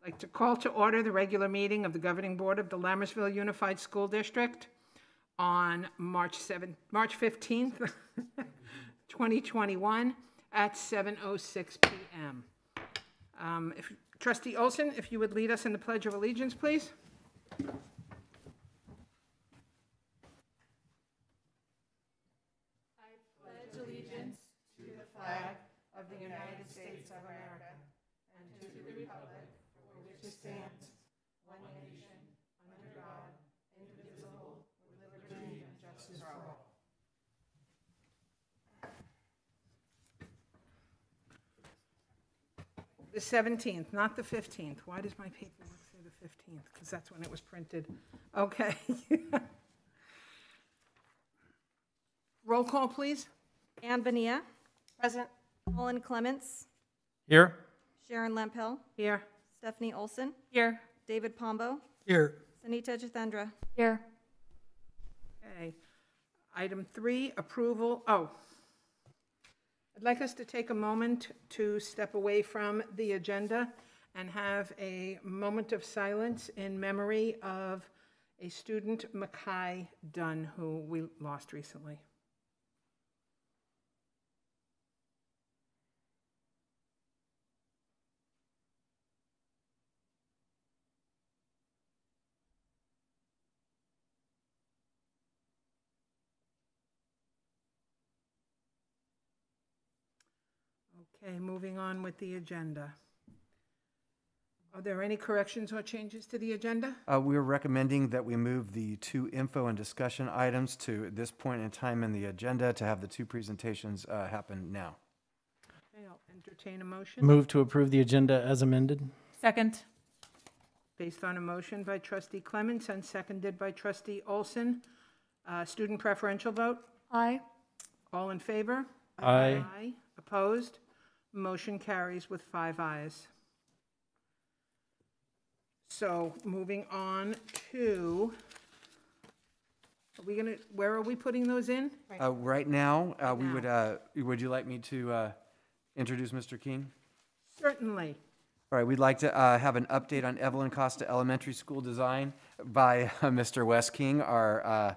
I'd like to call to order the regular meeting of the Governing Board of the Lammersville Unified School District on March 15th, 2021 at 7:06 p.m. Trustee Olson, if you would lead us in the Pledge of Allegiance, please. I pledge allegiance to the flag of the United States of America and to the republic for which it stands, one nation, under God, indivisible, with liberty and justice for all. The 17th, not the 15th. Why does my paperwork say the 15th? Because that's when it was printed. Okay. Roll call, please. Ann Bonilla. Present. Colin Clements. Here. Sharon Lempel. Here. Stephanie Olson. Here. David Pombo. Here. Sanita Jithendra. Here. Okay. Item 3, approval. I'd like us to take a moment to step away from the agenda and have a moment of silence in memory of a student, Mackay Dunn, who we lost recently. Okay, moving on with the agenda. Are there any corrections or changes to the agenda? We're recommending that we move the 2 info and discussion items to this point in time in the agenda to have the 2 presentations happen now. Okay, I'll entertain a motion. Move to approve the agenda as amended. Second. Based on a motion by Trustee Clements and seconded by Trustee Olson. Student preferential vote? Aye. All in favor? Aye. Aye. Opposed? Motion carries with 5 ayes. So moving on to, where are we putting those in? Right now, would you like me to introduce Mr. King? Certainly. All right, we'd like to have an update on Evelyn Costa Elementary School design by Mr. Wes King, our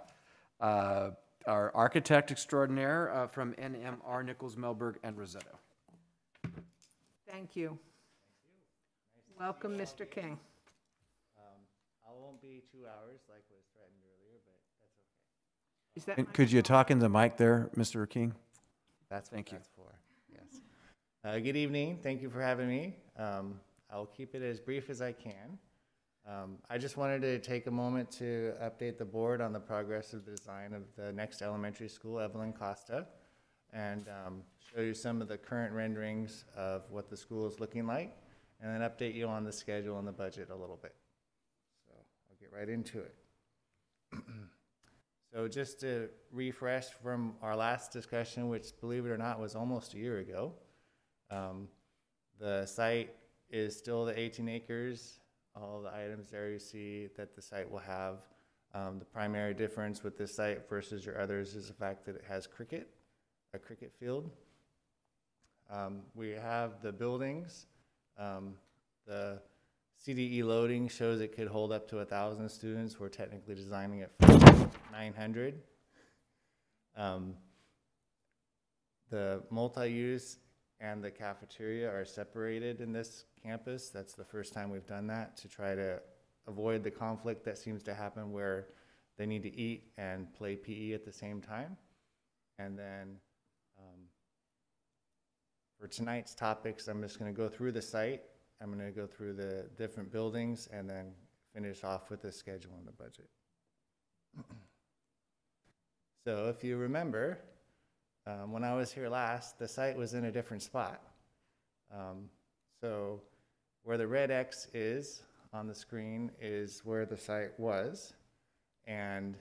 architect extraordinaire from NMR, Nichols, Melberg, and Rosetto. Thank you. Welcome, Mr. King. I won't be 2 hours like was threatened earlier, but that's okay. Is that And could you talk in the mic there, Mr. King? That's what Thank you. that's for. Yes. Good evening. Thank you for having me. I'll keep it as brief as I can. I just wanted to take a moment to update the board on the progress of the design of the next elementary school, Evelyn Costa, and show you some of the current renderings of what the school is looking like, and then update you on the schedule and the budget a little bit. So I'll get right into it. So just to refresh from our last discussion, which, believe it or not, was almost a year ago, the site is still the 18 acres. All the items there you see that the site will have. The primary difference with this site versus your others is the fact that it has a cricket field. We have the buildings. The CDE loading shows it could hold up to 1,000 students. We're technically designing it for 900. The multi-use and the cafeteria are separated in this campus. That's the first time we've done that to try to avoid the conflict that seems to happen where they need to eat and play PE at the same time. And then for tonight's topics, I'm just going to go through the site. I'm going to go through the different buildings and then finish off with the schedule and the budget. So if you remember, when I was here last, the site was in a different spot. So where the red X is on the screen is where the site was, and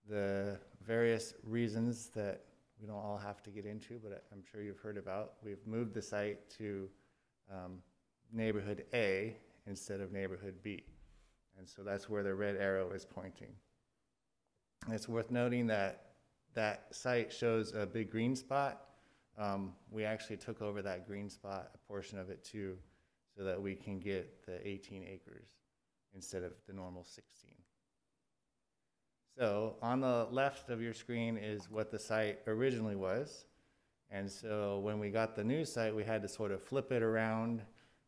the various reasons that we don't all have to get into, but I'm sure you've heard about. We've moved the site to neighborhood A instead of neighborhood B. And so that's where the red arrow is pointing. And it's worth noting that that site shows a big green spot. We actually took over that green spot, a portion of it too. so that we can get the 18 acres instead of the normal 16. So on the left of your screen is what the site originally was. And so when we got the new site, we had to sort of flip it around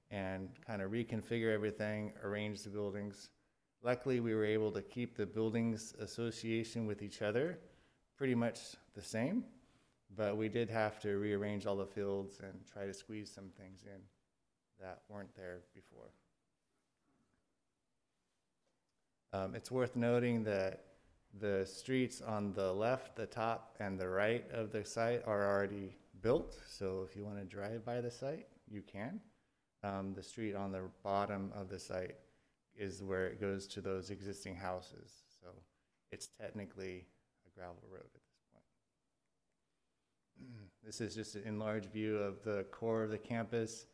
and kind of reconfigure everything, arrange the buildings. Luckily, we were able to keep the buildings association with each other pretty much the same, but we did have to rearrange all the fields and try to squeeze some things in that weren't there before. It's worth noting that the streets on the left, the top, and the right of the site are already built, so if you want to drive by the site, you can. The street on the bottom of the site is where it goes to those existing houses, so it's technically a gravel road at this point. This is just an enlarged view of the core of the campus.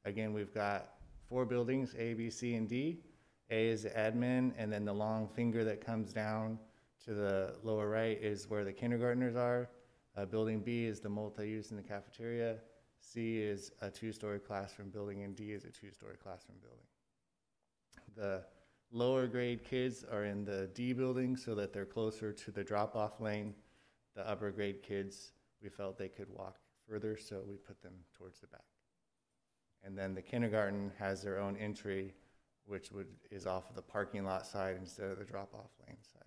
Again, we've got 4 buildings, A, B, C, and D. A is the admin, and then the long finger that comes down to the lower right is where the kindergartners are. Building B is the multi-use in the cafeteria. C is a 2-story classroom building, and D is a 2-story classroom building. The lower grade kids are in the D building so that they're closer to the drop-off lane. The upper grade kids, we felt they could walk further, so we put them towards the back. And then the kindergarten has their own entry, which is off of the parking lot side instead of the drop-off lane side.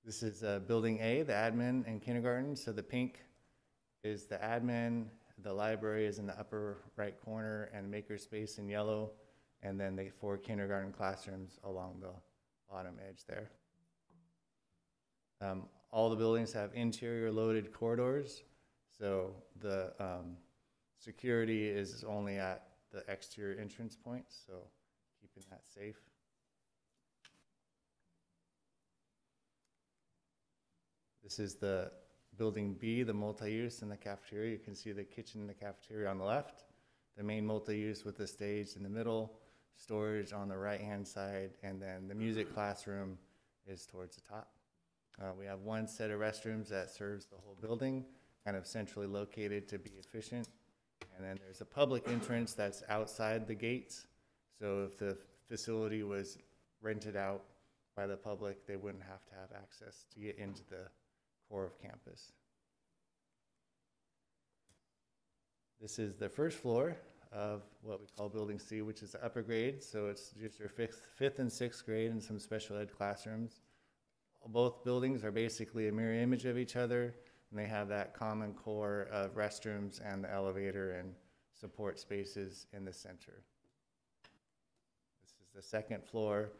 This is building A, the admin and kindergarten. So the pink is the admin, the library is in the upper right corner, and makerspace in yellow, and then the 4 kindergarten classrooms along the bottom edge there. All the buildings have interior loaded corridors, so the security is only at the exterior entrance points, so keeping that safe. This is the building B, the multi-use in the cafeteria. You can see the kitchen and the cafeteria on the left, the main multi-use with the stage in the middle, storage on the right-hand side, and then the music classroom is towards the top. We have 1 set of restrooms that serves the whole building, kind of centrally located to be efficient. And then there's a public entrance that's outside the gates. So if the facility was rented out by the public, they wouldn't have to have access to get into the core of campus. This is the first floor of what we call Building C, which is the upper grade. So it's just your fifth and sixth grade and some special ed classrooms. Both buildings are basically a mirror image of each other, and they have that common core of restrooms and the elevator and support spaces in the center. This is the second floor.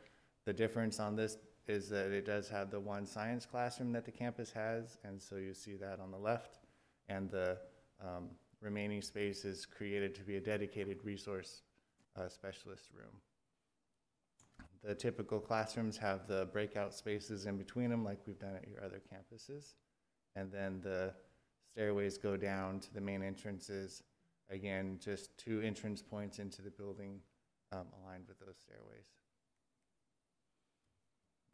The difference on this is that it does have the 1 science classroom that the campus has, and so you see that on the left, and the remaining space is created to be a dedicated resource specialist room. The typical classrooms have the breakout spaces in between them like we've done at your other campuses. And then the stairways go down to the main entrances. Again, just 2 entrance points into the building aligned with those stairways.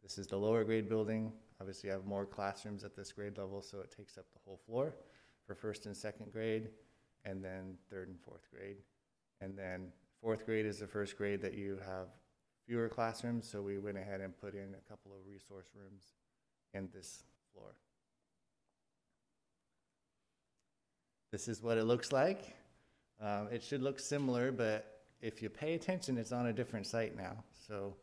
This is the lower grade building. Obviously, you have more classrooms at this grade level, so it takes up the whole floor for 1st and 2nd grade, and then 3rd and 4th grade. And then 4th grade is the first grade that you have fewer classrooms, so we went ahead and put in a couple of resource rooms in this floor. This is what it looks like. It should look similar, but if you pay attention, it's on a different site now. So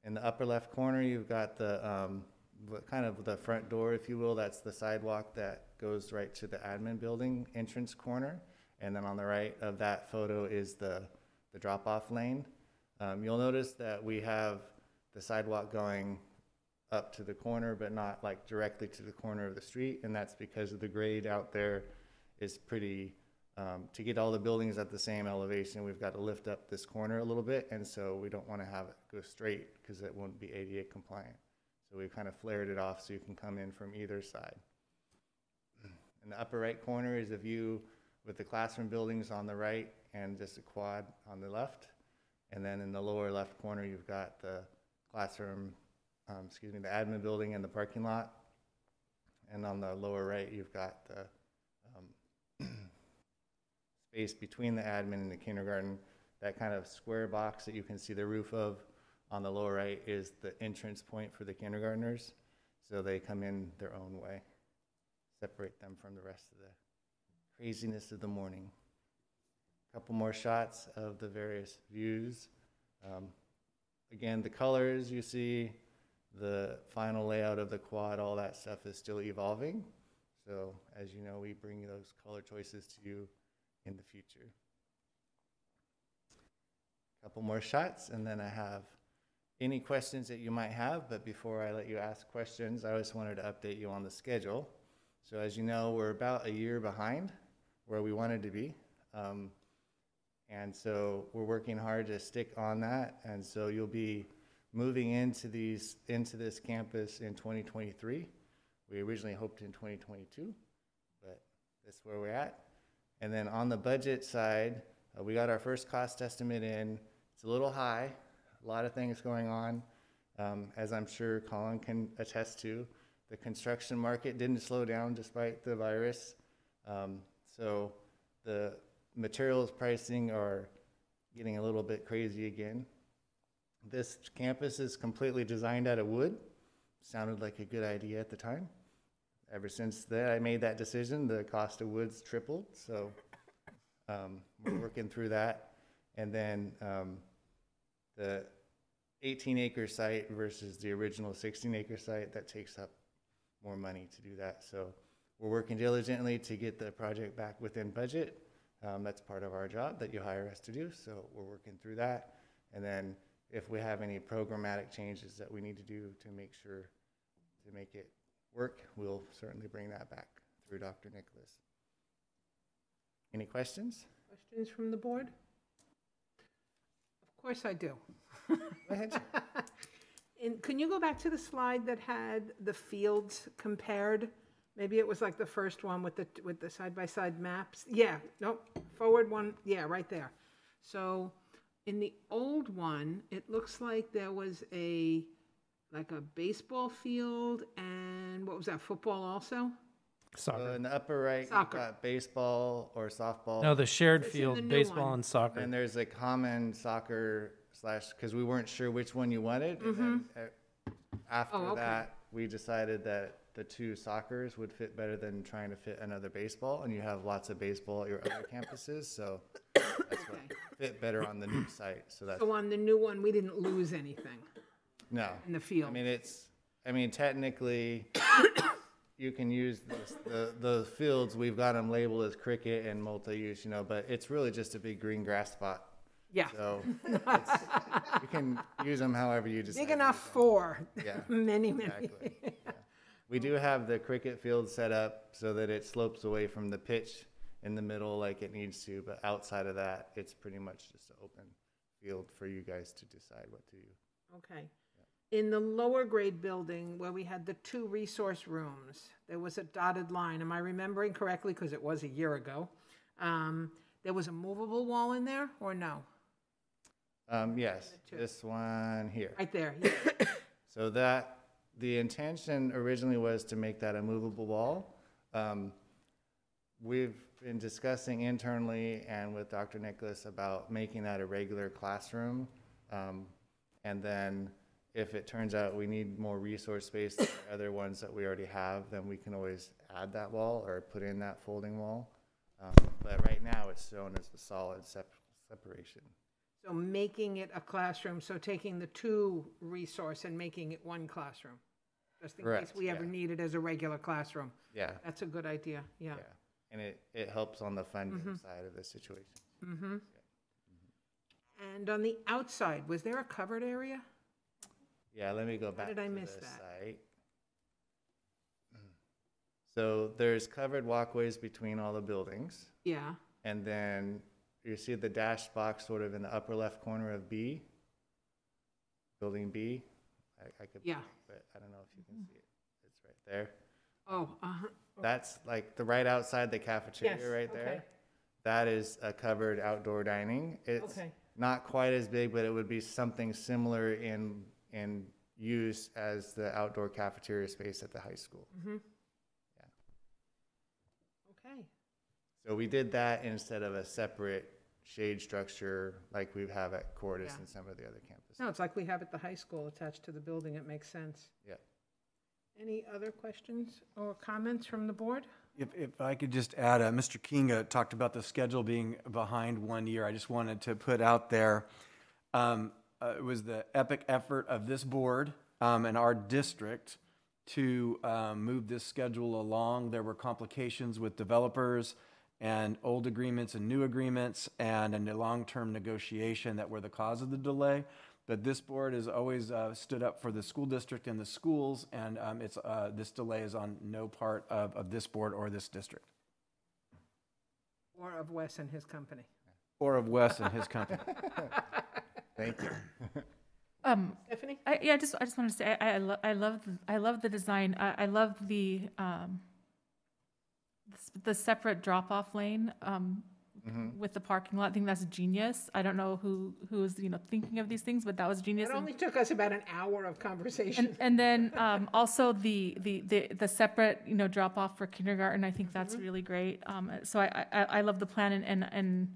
in the upper left corner, you've got the kind of the front door, if you will. That's the sidewalk that goes right to the admin building entrance corner. And then on the right of that photo is the drop-off lane. You'll notice that we have the sidewalk going up to the corner, but not like directly to the corner of the street, and that's because of the grade out there is pretty, to get all the buildings at the same elevation, we've got to lift up this corner a little bit, and so we don't want to have it go straight because it won't be ADA compliant. So we've kind of flared it off so you can come in from either side. In the upper right corner is a view with the classroom buildings on the right and just a quad on the left. And then in the lower left corner, you've got the classroom, the admin building and the parking lot. And on the lower right, you've got the space between the admin and the kindergarten. That kind of square box that you can see the roof of on the lower right is the entrance point for the kindergartners. So they come in their own way, separate them from the rest of the craziness of the morning. A couple more shots of the various views. Again, the colors you see, the final layout of the quad, all that stuff is still evolving. So as you know, we bring those color choices to you in the future. A couple more shots, and then I have any questions that you might have. But before I let you ask questions, I just wanted to update you on the schedule. So as you know, we're about a year behind where we wanted to be. And so we're working hard to stick on that. And so you'll be moving into this campus in 2023. We originally hoped in 2022, but that's where we're at. And then on the budget side, we got our first cost estimate in. It's a little high, a lot of things going on. As I'm sure Colin can attest to, the construction market didn't slow down despite the virus. So the materials pricing are getting a little bit crazy again. This campus is completely designed out of wood. Sounded like a good idea at the time. Ever since I made that decision, the cost of wood's tripled. So we're working through that. And then the 18-acre site versus the original 16-acre site, that takes up more money to do that. So we're working diligently to get the project back within budget. That's part of our job that you hire us to do. So we're working through that. And then if we have any programmatic changes that we need to do to make sure to make it work, we'll certainly bring that back through Dr. Nicholas. Any questions? Questions from the board? Of course I do. Go ahead. Can you go back to the slide that had the fields compared? Maybe it was like the first one with the side-by-side maps. Yeah, nope, forward one, yeah, right there. So in the old one, it looks like there was like a baseball field and what was that, football also? Soccer. In the upper right, you've Soccer. got baseball or softball. No, the shared It's in the field, new baseball one. and soccer. And there's a common soccer / because we weren't sure which one you wanted. And then after Oh, okay. that, we decided that the two soccers would fit better than trying to fit another baseball. And you have lots of baseball at your other campuses. So that's what Okay. fit better on the new site. So that's, So on the new one, we didn't lose anything no. in the field. I mean, technically, you can use the fields. We've got them labeled as cricket and multi-use, but it's really just a big green grass spot. Yeah, So you can use them however you decide. big enough for Yeah, many. exactly. Yeah. We do have the cricket field set up so that it slopes away from the pitch in the middle like it needs to, but outside of that, it's pretty much just an open field for you guys to decide what to do. Okay. In the lower grade building where we had the 2 resource rooms, there was a dotted line. Am I remembering correctly? Because it was a year ago. There was a movable wall in there or no? Yes, this one here. Right there. Yeah. So the intention originally was to make that a movable wall. We've been discussing internally and with Dr. Nicholas about making that a regular classroom. And then if it turns out we need more resource space than the other ones that we already have, then we can always add that wall or put in that folding wall. But right now it's shown as a solid separation. So making it a classroom, so taking the 2 resource and making it 1 classroom. Just in case Correct, we ever yeah. need it as a regular classroom. Yeah, That's a good idea, yeah. yeah. And it helps on the funding side of the situation. Mm-hmm. And on the outside, was there a covered area? Yeah, let me go back did I to miss the that? site. So there's covered walkways between all the buildings. Yeah, And then you see the dashed box sort of in the upper left corner of B, building B. I could, Yeah. but I don't know if you can see it. It's right there. oh, uh-huh. That's like the right outside the cafeteria Yes, right okay. there. That is a covered outdoor dining. It's Okay. not quite as big, but it would be something similar in use as the outdoor cafeteria space at the high school. Mm-hmm. Okay. So we did that instead of a separate shade structure like we have at Cordis Yeah. and some of the other campuses. No, it's like we have at the high school attached to the building. It makes sense. Yeah. Any other questions or comments from the board? If I could just add, Mr. King talked about the schedule being behind 1 year. I just wanted to put out there, it was the epic effort of this board and our district to move this schedule along. There were complications with developers and old agreements and new agreements and a long-term negotiation that were the cause of the delay. But this board has always stood up for the school district and the schools, and this delay is on no part of this board or this district. Or of Wes and his company? Or of Wes and his company. Thank you. Stephanie? I just wanted to say I love the design. I love the separate drop-off lane with the parking lot. I think that's genius. I don't know who was thinking of these things, but that was genius. It only took us about an hour of conversation. And then also the separate drop-off for kindergarten. I think that's really great. So I love the plan and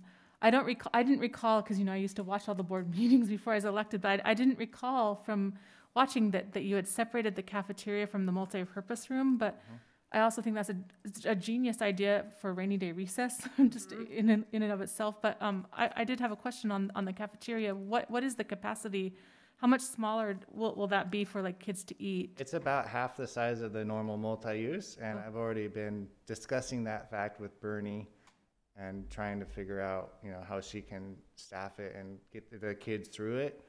I didn't recall because I used to watch all the board meetings before I was elected, but I didn't recall from watching that you had separated the cafeteria from the multi-purpose room. But I also think that's a genius idea for rainy day recess, just in and of itself. But I did have a question on the cafeteria. What is the capacity? How much smaller will that be for like kids to eat? It's about half the size of the normal multi-use, and I've already been discussing that fact with Bernie and trying to figure out, how she can staff it and get the kids through it.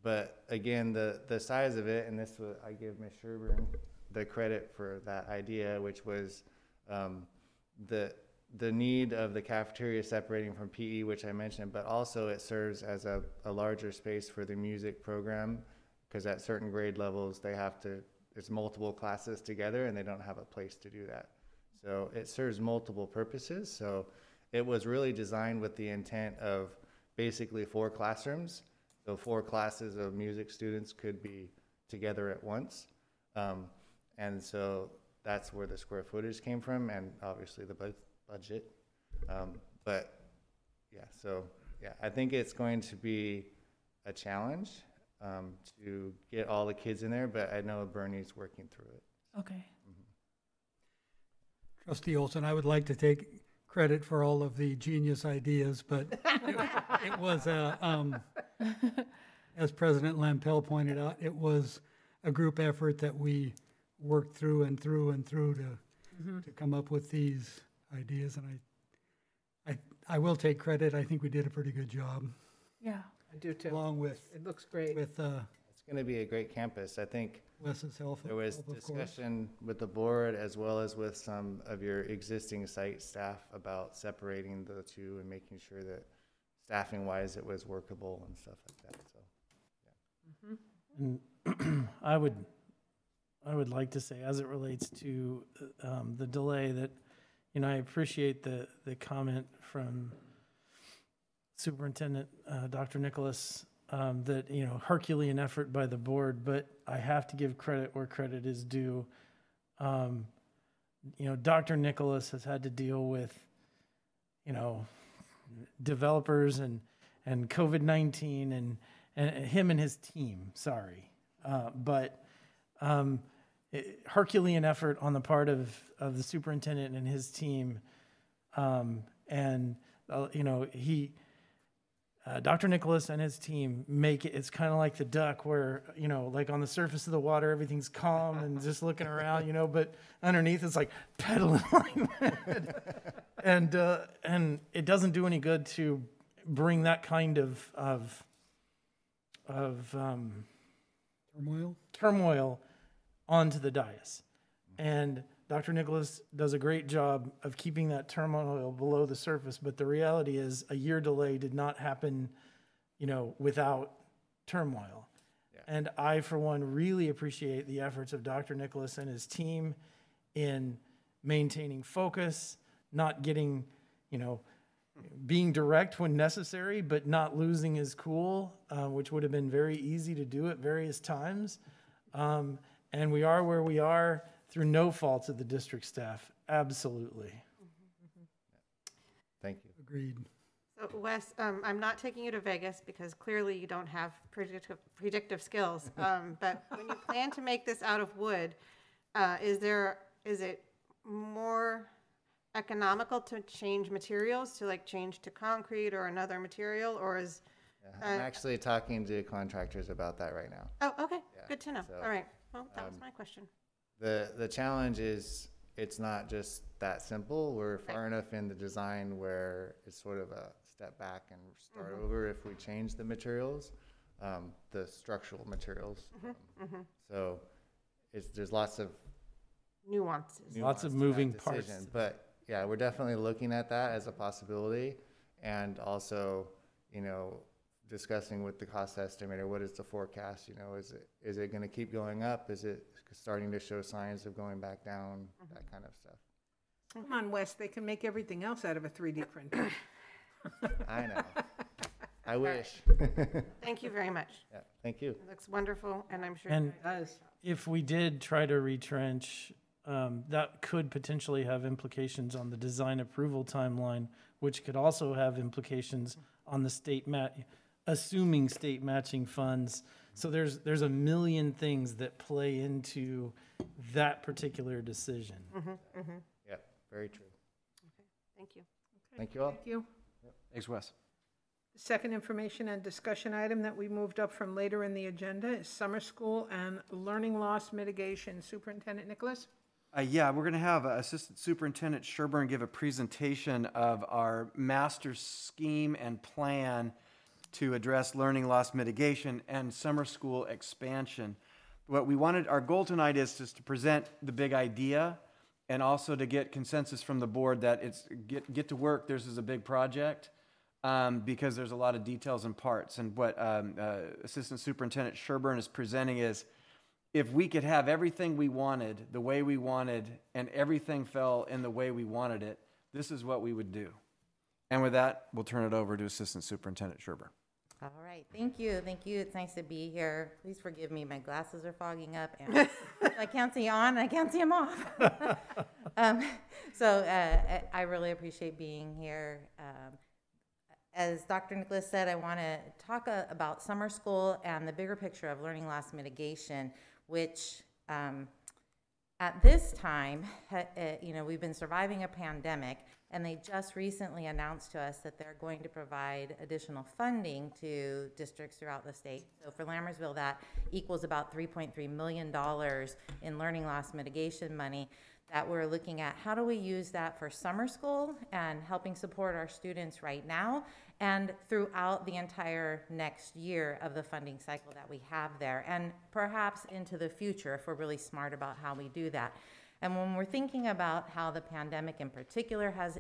But again, the size of it, and this was, I give Ms. Sherbert the credit for that idea, which was the need of the cafeteria separating from PE, which I mentioned, but also it serves as a larger space for the music program, because at certain grade levels, it's multiple classes together and they don't have a place to do that. So it serves multiple purposes. So it was really designed with the intent of basically 4 classrooms. So 4 classes of music students could be together at once. And so that's where the square footage came from, and obviously the budget. But yeah, I think it's going to be a challenge to get all the kids in there, but I know Bernie's working through it. Okay. Trustee Olson, I would like to take credit for all of the genius ideas, but it was, as President Lampel pointed out, it was a group effort that we worked through and through and through to come up with these ideas. And I will take credit. I think we did a pretty good job. Yeah. I do too. Along with, It looks great. It's going to be a great campus. I think Wes's help. there was of course. discussion with the board as well as with some of your existing site staff about separating the two and making sure that staffing wise it was workable and stuff like that. So And I would like to say, as it relates to the delay, that I appreciate the comment from Superintendent Dr. Nicholas that Herculean effort by the board, but I have to give credit where credit is due. Dr. Nicholas has had to deal with developers and COVID-19 and him and his team. Sorry, but Herculean effort on the part of the superintendent and his team, Dr. Nicholas and his team make it. It's kind of like the duck, where like on the surface of the water, everything's calm and just looking around, but underneath it's like pedaling like that. And it doesn't do any good to bring that kind of turmoil onto the dais. And Dr. Nicholas does a great job of keeping that turmoil below the surface, but the reality is a year delay did not happen, without turmoil. Yeah. And I, for one, really appreciate the efforts of Dr. Nicholas and his team in maintaining focus, not getting, being direct when necessary, but not losing his cool, which would have been very easy to do at various times. And we are where we are through no fault of the district staff. Absolutely. Agreed. So Wes, I'm not taking you to Vegas because clearly you don't have predictive skills. But when you plan to make this out of wood, is it more economical to change materials, to like change to concrete or another material, or is? Yeah, I'm actually talking to contractors about that right now. Oh, okay, Yeah, good to know. so, All right, well, that was my question. The challenge is it's not just that simple. We're far enough in the design where it's sort of a step back and start over if we change the materials, the structural materials. So there's lots of Nuances. Lots of nuance to that moving decision. parts. But yeah, we're definitely looking at that as a possibility, and also, you know, discussing with the cost estimator, what is the forecast? You know, is it going to keep going up? Is it starting to show signs of going back down? That kind of stuff. Come on, Wes, they can make everything else out of a 3D printer. I know. I wish. Thank you very much. Yeah, thank you. It looks wonderful, and I'm sure. And It does. if we did try to retrench, that could potentially have implications on the design approval timeline, which could also have implications on the assuming state matching funds. So there's a million things that play into that particular decision. Yeah, very true. Thank you. Thank you all. Thank you. Thanks, Wes. The second information and discussion item that we moved up from later in the agenda is summer school and learning loss mitigation. Superintendent Nicholas? Yeah, we're going to have Assistant Superintendent Sherbert give a presentation of our master scheme and plan to address learning loss mitigation and summer school expansion. What we wanted, our goal tonight is just to present the big idea and also to get consensus from the board that it's get to work. This is a big project because there's a lot of details and parts. And what Assistant Superintendent Sherbert is presenting is, if we could have everything we wanted, the way we wanted, and everything fell in the way we wanted it, this is what we would do. And with that, we'll turn it over to Assistant Superintendent Sherbert. All right, thank you, thank you. It's nice to be here. Please forgive me, my glasses are fogging up, and I can't see on, I can't see them off. I really appreciate being here. As Dr. Nicholas said, I want to talk about summer school and the bigger picture of learning loss mitigation, which at this time, you know, we've been surviving a pandemic, and they just recently announced to us that they're going to provide additional funding to districts throughout the state. So for Lammersville, that equals about $3.3 million in learning loss mitigation money that we're looking at. How do we use that for summer school and helping support our students right now and throughout the entire next year of the funding cycle that we have there, and perhaps into the future if we're really smart about how we do that. And when we're thinking about how the pandemic in particular has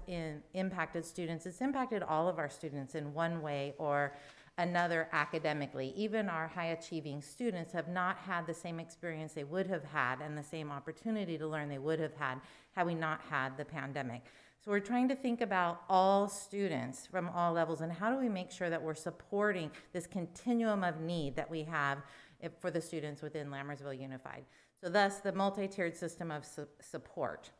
impacted students, it's impacted all of our students in one way or another academically. Even our high-achieving students have not had the same experience they would have had and the same opportunity to learn they would have had we not had the pandemic. So we're trying to think about all students from all levels and how do we make sure that we're supporting this continuum of need that we have for the students within Lammersville Unified. So thus the multi-tiered system of support.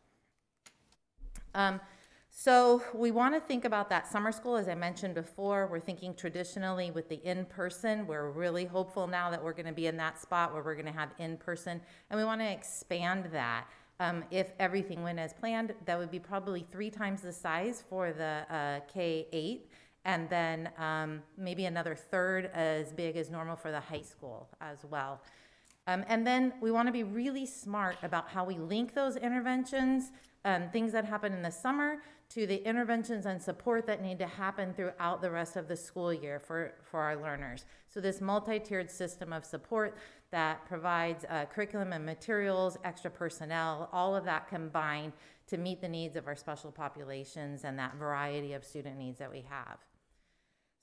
So we want to think about that summer school. As I mentioned before, we're thinking traditionally with the in-person. We're really hopeful now that we're going to be in that spot where we're going to have in-person, and we want to expand that. If everything went as planned, that would be probably 3 times the size for the K-8, and then maybe another third as big as normal for the high school as well. And then we want to be really smart about how we link those interventions, things that happen in the summer, to the interventions and support that need to happen throughout the rest of the school year for our learners. So this multi-tiered system of support that provides curriculum and materials, extra personnel, all of that combined to meet the needs of our special populations and that variety of student needs that we have.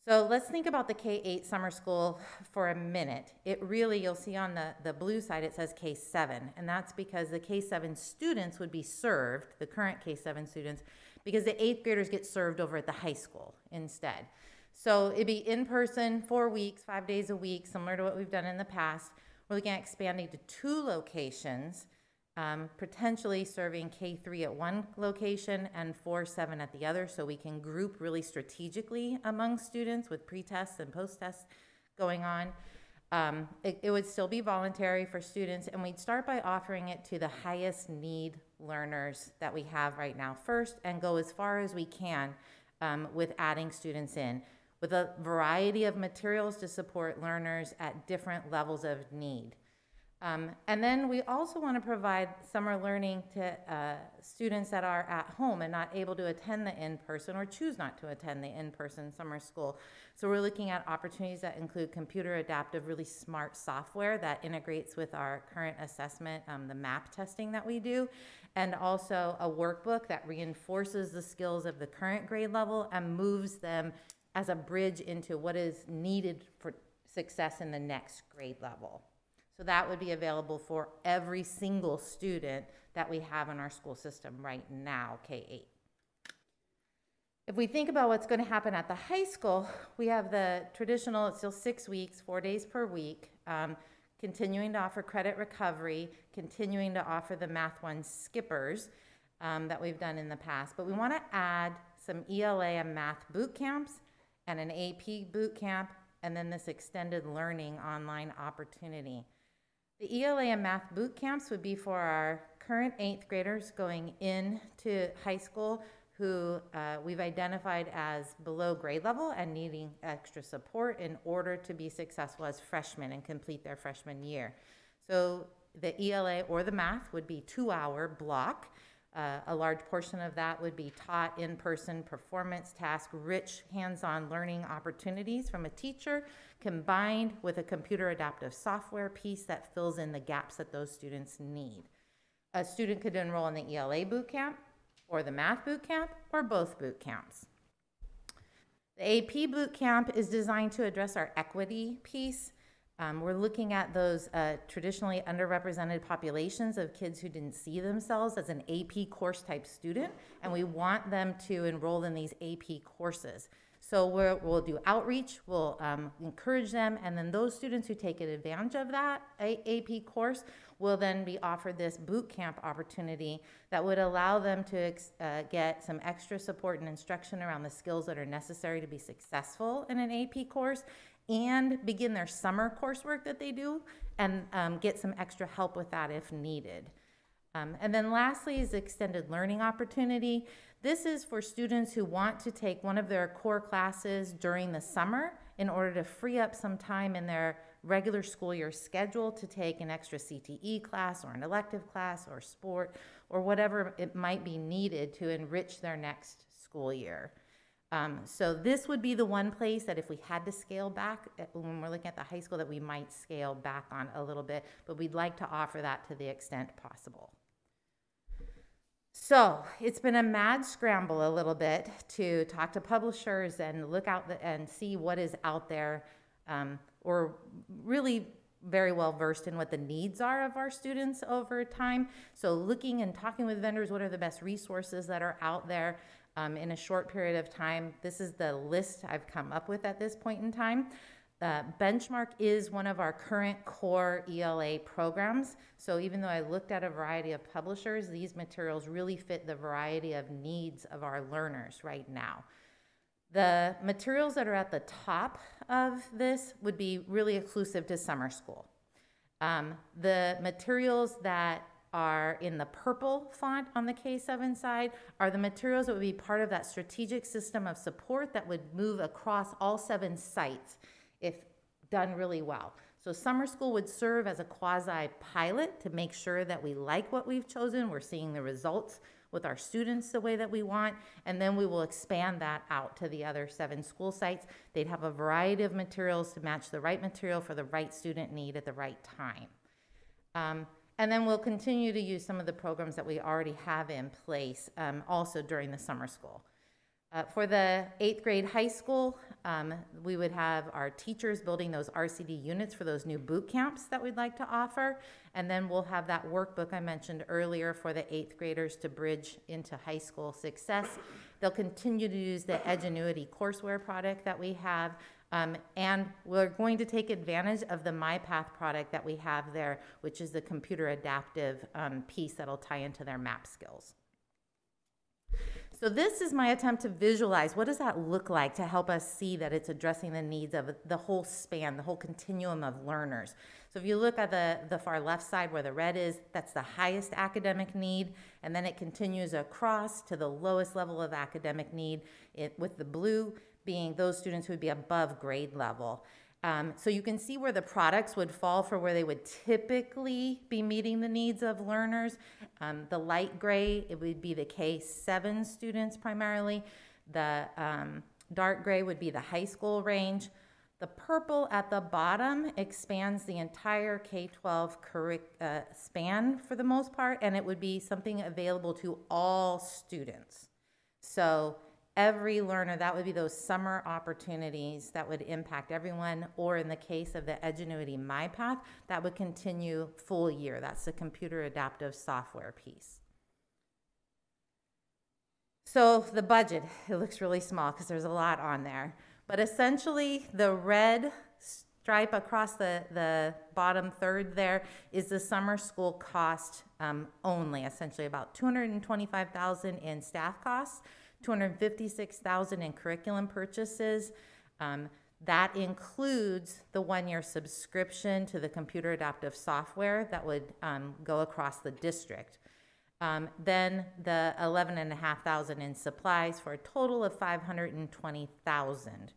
So let's think about the K-8 summer school for a minute. It really, you'll see on the blue side, it says K-7, and that's because the K-7 students would be served, the current K-7 students, because the 8th graders get served over at the high school instead. So it'd be in person, 4 weeks, 5 days a week, similar to what we've done in the past. We're looking at expanding to 2 locations potentially serving K-3 at one location and 4-7 at the other, so we can group really strategically among students with pre-tests and post-tests going on. It would still be voluntary for students, and we'd start by offering it to the highest need learners that we have right now first, and go as far as we can with adding students in, with a variety of materials to support learners at different levels of need. And then we also want to provide summer learning to students that are at home and not able to attend the in-person or choose not to attend the in-person summer school. So we're looking at opportunities that include computer adaptive, really smart software that integrates with our current assessment, the MAP testing that we do, and also a workbook that reinforces the skills of the current grade level and moves them as a bridge into what is needed for success in the next grade level. So that would be available for every single student that we have in our school system right now, K-8. If we think about what's going to happen at the high school, we have the traditional, it's still 6 weeks, 4 days per week, continuing to offer credit recovery, continuing to offer the Math 1 skippers that we've done in the past. But we want to add some ELA and math boot camps and an AP boot camp, and then this extended learning online opportunity. The ELA and math boot camps would be for our current 8th graders going into high school who we've identified as below grade level and needing extra support in order to be successful as freshmen and complete their freshman year. So the ELA or the math would be 2-hour block. A large portion of that would be taught in-person performance task, rich hands-on learning opportunities from a teacher, combined with a computer adaptive software piece that fills in the gaps that those students need. A student could enroll in the ELA boot camp, or the math boot camp, or both boot camps. The AP boot camp is designed to address our equity piece. We're looking at those traditionally underrepresented populations of kids who didn't see themselves as an AP course type student, and we want them to enroll in these AP courses. So we'll do outreach, we'll encourage them, and then those students who take advantage of that AP course will then be offered this boot camp opportunity that would allow them to get some extra support and instruction around the skills that are necessary to be successful in an AP course, and begin their summer coursework that they do, and get some extra help with that if needed. And then lastly is extended learning opportunity. This is for students who want to take one of their core classes during the summer in order to free up some time in their regular school year schedule to take an extra CTE class or an elective class or sport or whatever it might be needed to enrich their next school year. So this would be the one place that if we had to scale back, when we're looking at the high school, that we might scale back on a little bit, but we'd like to offer that to the extent possible. So it's been a mad scramble a little bit to talk to publishers and look out and see what is out there. We're really very well versed in what the needs are of our students over time. So looking and talking with vendors, what are the best resources that are out there in a short period of time. This is the list I've come up with at this point in time. Benchmark is one of our current core ELA programs. So even though I looked at a variety of publishers, these materials really fit the variety of needs of our learners right now. The materials that are at the top of this would be really exclusive to summer school. The materials that are in the purple font on the K7 side are the materials that would be part of that strategic system of support that would move across all 7 sites if done really well. So summer school would serve as a quasi-pilot to make sure that we like what we've chosen, we're seeing the results with our students the way that we want, and then we will expand that out to the other 7 school sites. They'd have a variety of materials to match the right material for the right student need at the right time. And then we'll continue to use some of the programs that we already have in place also during the summer school. For the 8th grade high school, we would have our teachers building those RCD units for those new boot camps that we'd like to offer. And then we'll have that workbook I mentioned earlier for the 8th graders to bridge into high school success. They'll continue to use the Edgenuity courseware product that we have And we're going to take advantage of the MyPath product that we have there, which is the computer adaptive piece that'll tie into their map skills. So this is my attempt to visualize what does that look like to help us see that it's addressing the needs of the whole span, the whole continuum of learners. So if you look at the far left side where the red is, that's the highest academic need, and then it continues across to the lowest level of academic need, with the blue being those students who would be above grade level. So you can see where the products would fall for where they would typically be meeting the needs of learners. The light gray, it would be the K-7 students primarily. The dark gray would be the high school range. The purple at the bottom expands the entire K-12 span for the most part, and it would be something available to all students. So every learner, that would be those summer opportunities that would impact everyone, or in the case of the Edgenuity MyPath, that would continue full year. That's the computer adaptive software piece. So the budget, it looks really small because there's a lot on there. But essentially, the red stripe across the bottom third there is the summer school cost only, essentially about $225,000 in staff costs, $256,000 in curriculum purchases. That includes the 1-year subscription to the computer adaptive software that would go across the district. Then the $11,500 in supplies for a total of $520,000.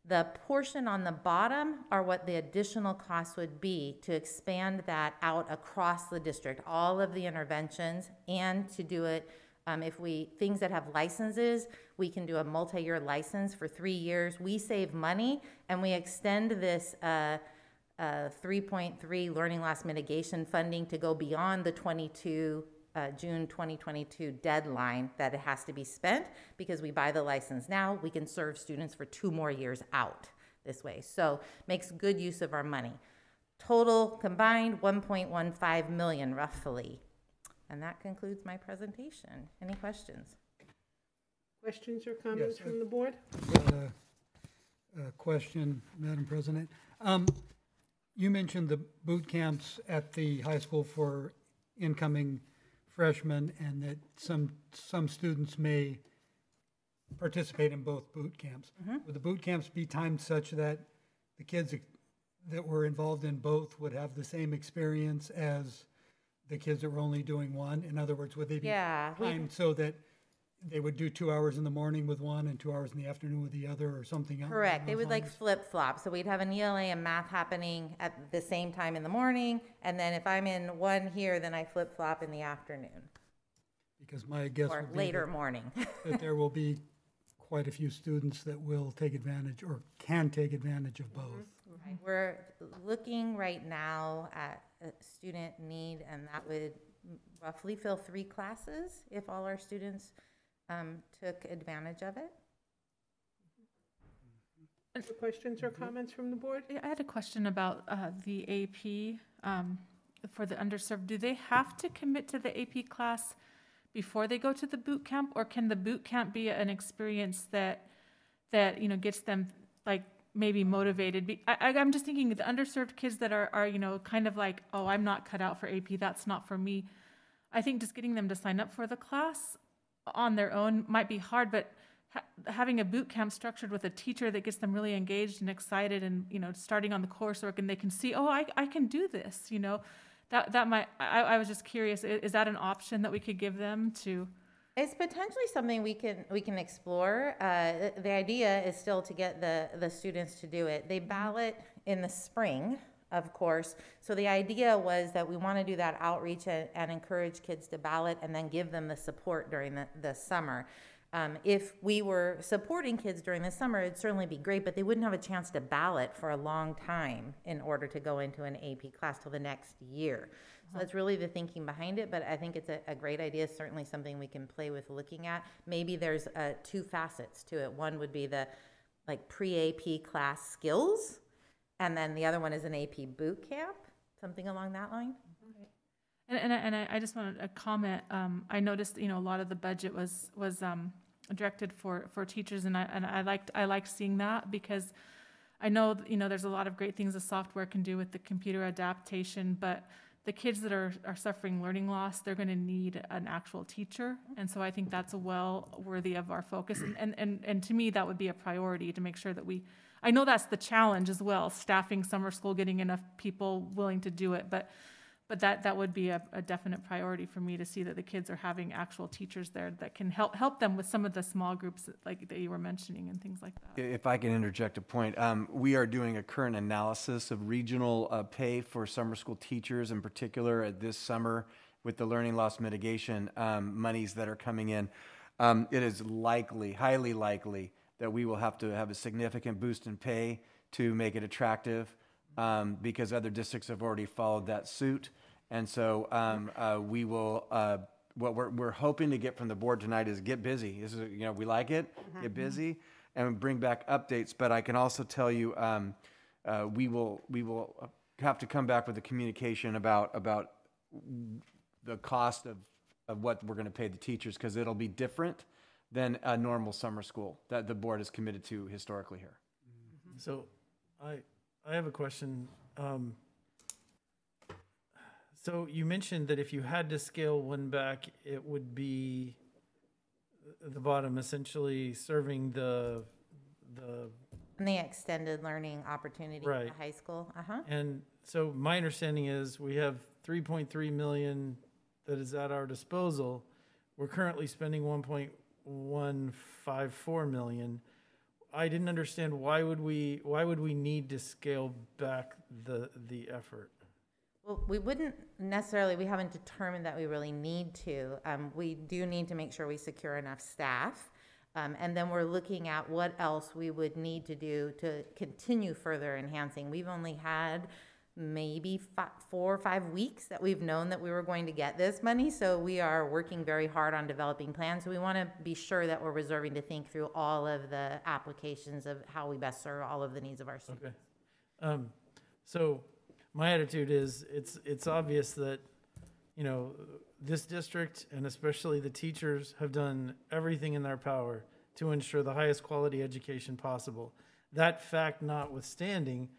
The portion on the bottom are what the additional costs would be to expand that out across the district, all of the interventions, and to do it things that have licenses, we can do a multi-year license for 3 years. We save money, and we extend this 3.3 learning loss mitigation funding to go beyond the June 2022 deadline that it has to be spent, because we buy the license now. We can serve students for 2 more years out this way. So makes good use of our money. Total combined $1.15 million roughly. And that concludes my presentation. Any questions? Questions or comments Yes, from the board? A question, Madam President. You mentioned the boot camps at the high school for incoming freshmen, and that some students may participate in both boot camps. Mm-hmm. Would the boot camps be timed such that the kids that were involved in both would have the same experience as the kids that were only doing one? In other words, would they be timed so that they would do 2 hours in the morning with one and 2 hours in the afternoon with the other, or something else? Correct. They would like flip-flop. So we'd have an ELA and math happening at the same time in the morning, and then if I'm in one here, then I flip-flop in the afternoon. Because my guess Or would be later morning. that there will be quite a few students that will take advantage or can take advantage of both. Right. We're looking right now at a student need, and that would roughly fill 3 classes if all our students took advantage of it. Other questions or comments from the board? I had a question about the AP for the underserved. Do they have to commit to the AP class before they go to the boot camp, or can the boot camp be an experience that gets them like maybe motivated? I'm just thinking the underserved kids that are kind of like, oh, I'm not cut out for AP, that's not for me. I think just getting them to sign up for the class on their own might be hard, but having a boot camp structured with a teacher that gets them really engaged and excited, and starting on the coursework, and they can see, oh, I can do this. That might. I was just curious. Is that an option that we could give them to? It's potentially something we can explore. The idea is still to get the students to do it. They ballot in the spring, of course. So the idea was that we want to do that outreach and encourage kids to ballot, and then give them the support during the summer. If we were supporting kids during the summer, it'd certainly be great, but they wouldn't have a chance to ballot for a long time in order to go into an AP class till the next year. So that's really the thinking behind it, but I think it's a great idea, certainly something we can play with looking at. Maybe there's 2 facets to it. One would be the pre-AP class skills, and then the other one is an AP boot camp, something along that line. And I just wanted a comment. I noticed a lot of the budget was directed for teachers, and I liked seeing that, because I know, there's a lot of great things the software can do with the computer adaptation, but the kids that are suffering learning loss, they're going to need an actual teacher. And so I think that's well worthy of our focus. And to me, that would be a priority to make sure that I know that's the challenge as well, staffing summer school, getting enough people willing to do it. But that would be a definite priority for me, to see that the kids are having actual teachers there that can help them with some of the small groups that you were mentioning and things like that. If I can interject a point, we are doing a current analysis of regional pay for summer school teachers in particular this summer with the learning loss mitigation monies that are coming in. It is likely, highly likely, that we will have to have a significant boost in pay to make it attractive, because other districts have already followed that suit. And so we will, what we're hoping to get from the board tonight is get busy. This is, we like it, get busy, and bring back updates. But I can also tell you, we will have to come back with a communication about the cost of what we're going to pay the teachers, because it'll be different than a normal summer school that the board is committed to historically here. So I have a question. So you mentioned that if you had to scale one back, it would be the bottom, essentially serving the extended learning opportunity Right. at the high school. And so my understanding is we have 3.3 million that is at our disposal. We're currently spending 1.154 million. I didn't understand why would we need to scale back the effort? Well, we wouldn't necessarily, we haven't determined that we really need to. We do need to make sure we secure enough staff. And then we're looking at what else we would need to do to continue further enhancing. We've only had maybe 4 or 5 weeks that we've known that we were going to get this money. So we are working very hard on developing plans. So we want to be sure that we're reserving to think through all of the applications of how we best serve all of the needs of our students. Okay. So my attitude is it's obvious that, this district and especially the teachers have done everything in their power to ensure the highest quality education possible. That fact notwithstanding,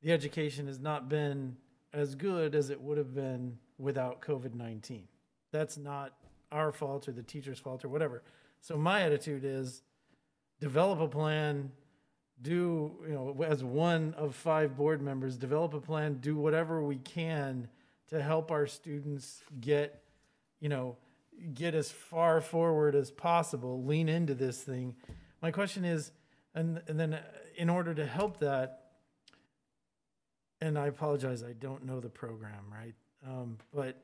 the education has not been as good as it would have been without COVID-19. That's not our fault or the teacher's fault or whatever. So my attitude is develop a plan, as one of 5 board members, develop a plan, do whatever we can to help our students get as far forward as possible, lean into this thing. My question is, and then in order to help that, and I apologize, I don't know the program, right? But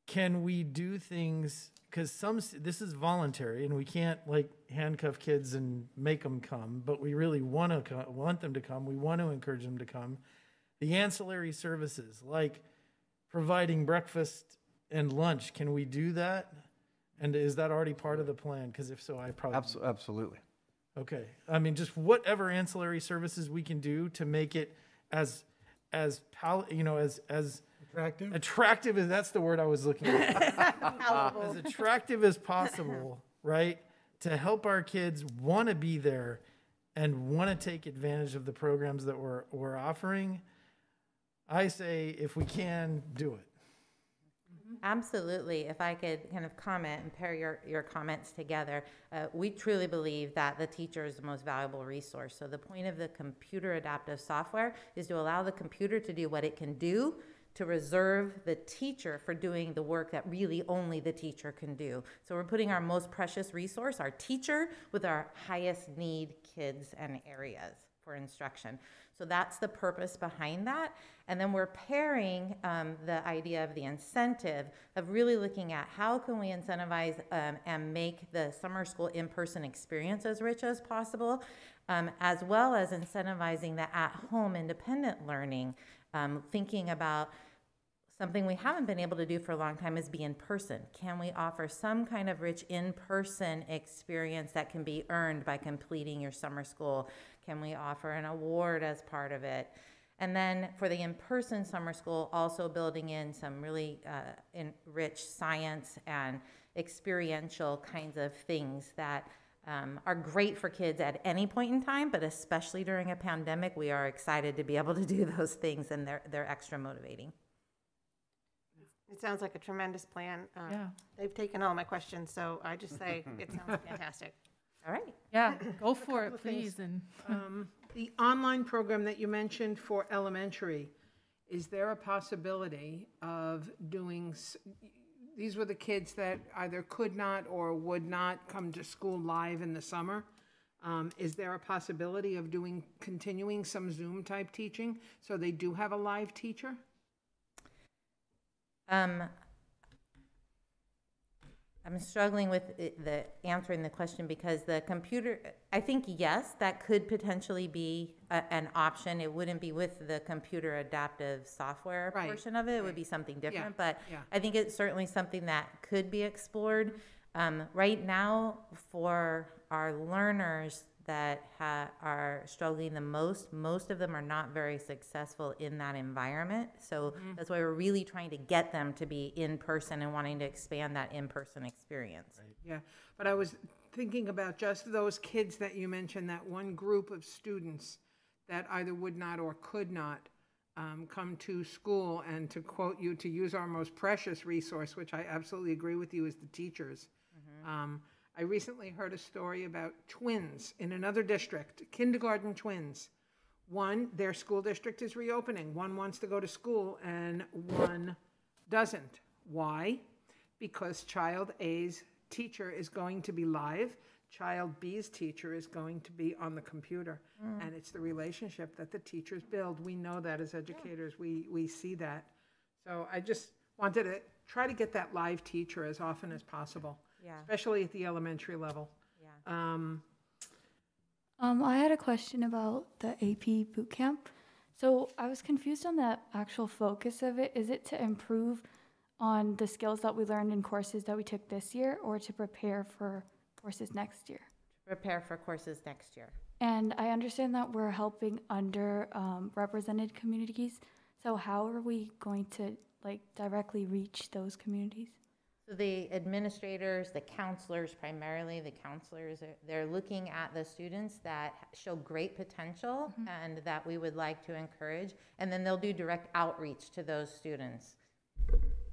can we do things, because this is voluntary and we can't handcuff kids and make them come, but we really want them to come. We want to encourage them to come. The ancillary services, like providing breakfast and lunch, can we do that? And is that already part of the plan? Because if so, I probably... Absolutely. Okay. I mean, just whatever ancillary services we can do to make it as attractive as, that's the word I was looking at. As attractive as possible, right? To help our kids want to be there and want to take advantage of the programs that we're offering. I say, if we can, do it. Absolutely. If I could kind of comment and pair your comments together, we truly believe that the teacher is the most valuable resource. So the point of the computer adaptive software is to allow the computer to do what it can do, to reserve the teacher for doing the work that really only the teacher can do. So we're putting our most precious resource, our teacher, with our highest need kids and areas for instruction. So that's the purpose behind that. And then we're pairing the idea of the incentive of really looking at how can we incentivize and make the summer school in-person experience as rich as possible, as well as incentivizing the at-home independent learning, thinking about something we haven't been able to do for a long time is be in person. Can we offer some kind of rich in-person experience that can be earned by completing your summer school? Can we offer an award as part of it? And then for the in-person summer school, also building in some really rich science and experiential kinds of things that are great for kids at any point in time, but especially during a pandemic, we are excited to be able to do those things, and they're extra motivating. It sounds like a tremendous plan. Yeah. They've taken all my questions, so I just say it sounds fantastic. All right. Yeah, go for couple it, of things. please, and. The online program that you mentioned for elementary, is there a possibility of doing, these were the kids that either could not or would not come to school live in the summer. Is there a possibility of continuing some Zoom-type teaching so they do have a live teacher? I'm struggling with answering the question because the computer, I think, yes, that could potentially be an option. It wouldn't be with the computer adaptive software Right, portion of it. It would right. be something different, Yeah, but yeah. I think it's certainly something that could be explored. Right now, for our learners that are struggling the most of them are not very successful in that environment. So that's why we're really trying to get them to be in person and wanting to expand that in-person experience. Yeah, but I was thinking about just those kids that you mentioned, that one group of students that either would not or could not come to school, and to quote you, to use our most precious resource, which I absolutely agree with you, is the teachers. I recently heard a story about twins in another district, kindergarten twins. One, their school district is reopening. One wants to go to school and one doesn't. Why? Because child A's teacher is going to be live, child B's teacher is going to be on the computer. And it's the relationship that the teachers build. We know that as educators, we see that. So I just wanted to try to get that live teacher as often as possible. Yeah. Especially at the elementary level. Yeah. I had a question about the AP boot camp. So I was confused on the actual focus of it. Is it to improve on the skills that we learned in courses that we took this year, or to prepare for courses next year? Prepare for courses next year. And I understand that we're helping underrepresented communities. So how are we going to directly reach those communities? So the administrators, the counselors, primarily the counselors, they're looking at the students that show great potential and that we would like to encourage, and then they'll do direct outreach to those students.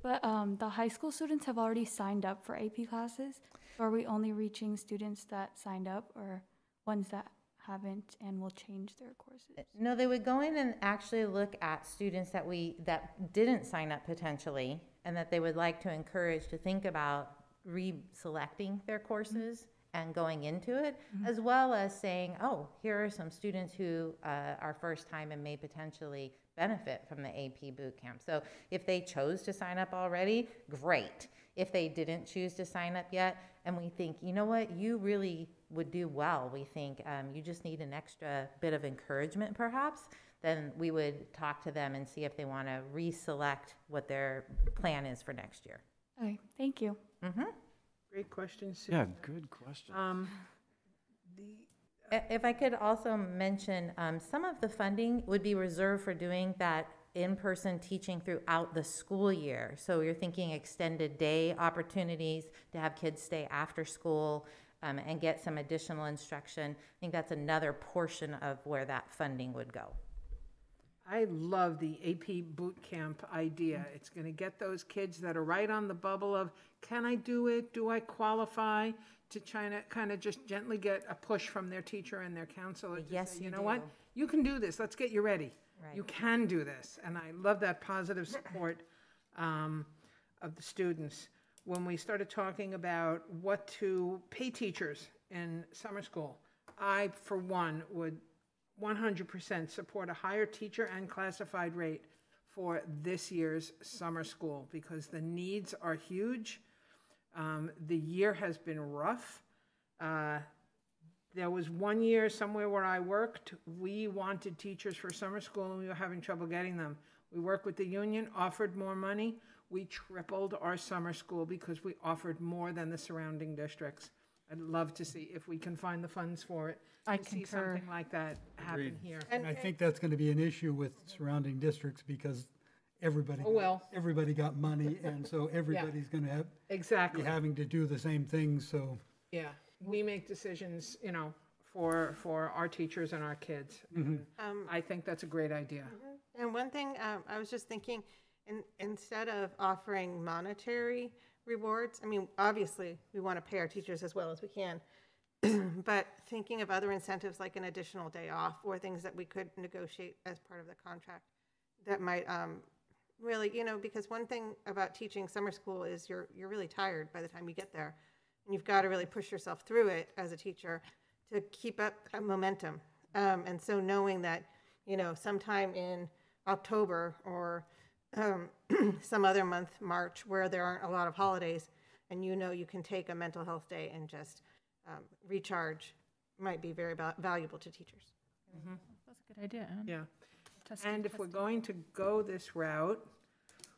But the high school students have already signed up for AP classes. So are we only reaching students that signed up, or ones that haven't and will change their courses? No, they would go in and actually look at students that didn't sign up potentially, and that they would like to encourage to think about reselecting their courses and going into it, as well as saying, oh, here are some students who are first time and may potentially benefit from the AP boot camp. So if they chose to sign up already, great. If they didn't choose to sign up yet, and we think, you know what, you really would do well, we think you just need an extra bit of encouragement perhaps, then we would talk to them and see if they want to reselect what their plan is for next year. Okay, thank you. Great question, Sue. Yeah, good question. If I could also mention, some of the funding would be reserved for doing that in-person teaching throughout the school year. So you're thinking extended day opportunities to have kids stay after school and get some additional instruction. I think that's another portion of where that funding would go. I love the AP boot camp idea. It's going to get those kids that are right on the bubble of, can I do it? Do I qualify? To try to kind of just gently get a push from their teacher and their counselor. To Yes, say, you you know do. what? You can do this. Let's get you ready. Right. You can do this. And I love that positive support of the students. When we started talking about what to pay teachers in summer school, I, for one, would 100% support a higher teacher and classified rate for this year's summer school, because the needs are huge. The year has been rough. There was one year somewhere where I worked, we wanted teachers for summer school and we were having trouble getting them. We worked with the union, offered more money. We tripled our summer school because we offered more than the surrounding districts. I'd love to see if we can find the funds for it. I to see concur. something like that happen here. And I think that's going to be an issue with surrounding districts, because everybody, Oh, well. everybody got money, and so everybody's going to be Exactly. having to do the same things, so. Yeah. we make decisions, you know, for our teachers and our kids. I think that's a great idea. And one thing, I was just thinking, instead of offering monetary rewards, I mean, obviously, we want to pay our teachers as well as we can, but thinking of other incentives like an additional day off or things that we could negotiate as part of the contract that might really, you know, because one thing about teaching summer school is you're really tired by the time you get there, and you've got to really push yourself through it as a teacher to keep up that momentum. And so knowing that, you know, sometime in October or some other month, March, where there aren't a lot of holidays, and you know you can take a mental health day and just recharge, might be very valuable to teachers. That's a good idea. Anne. Yeah. Testing, And if we're testing. going to go this route,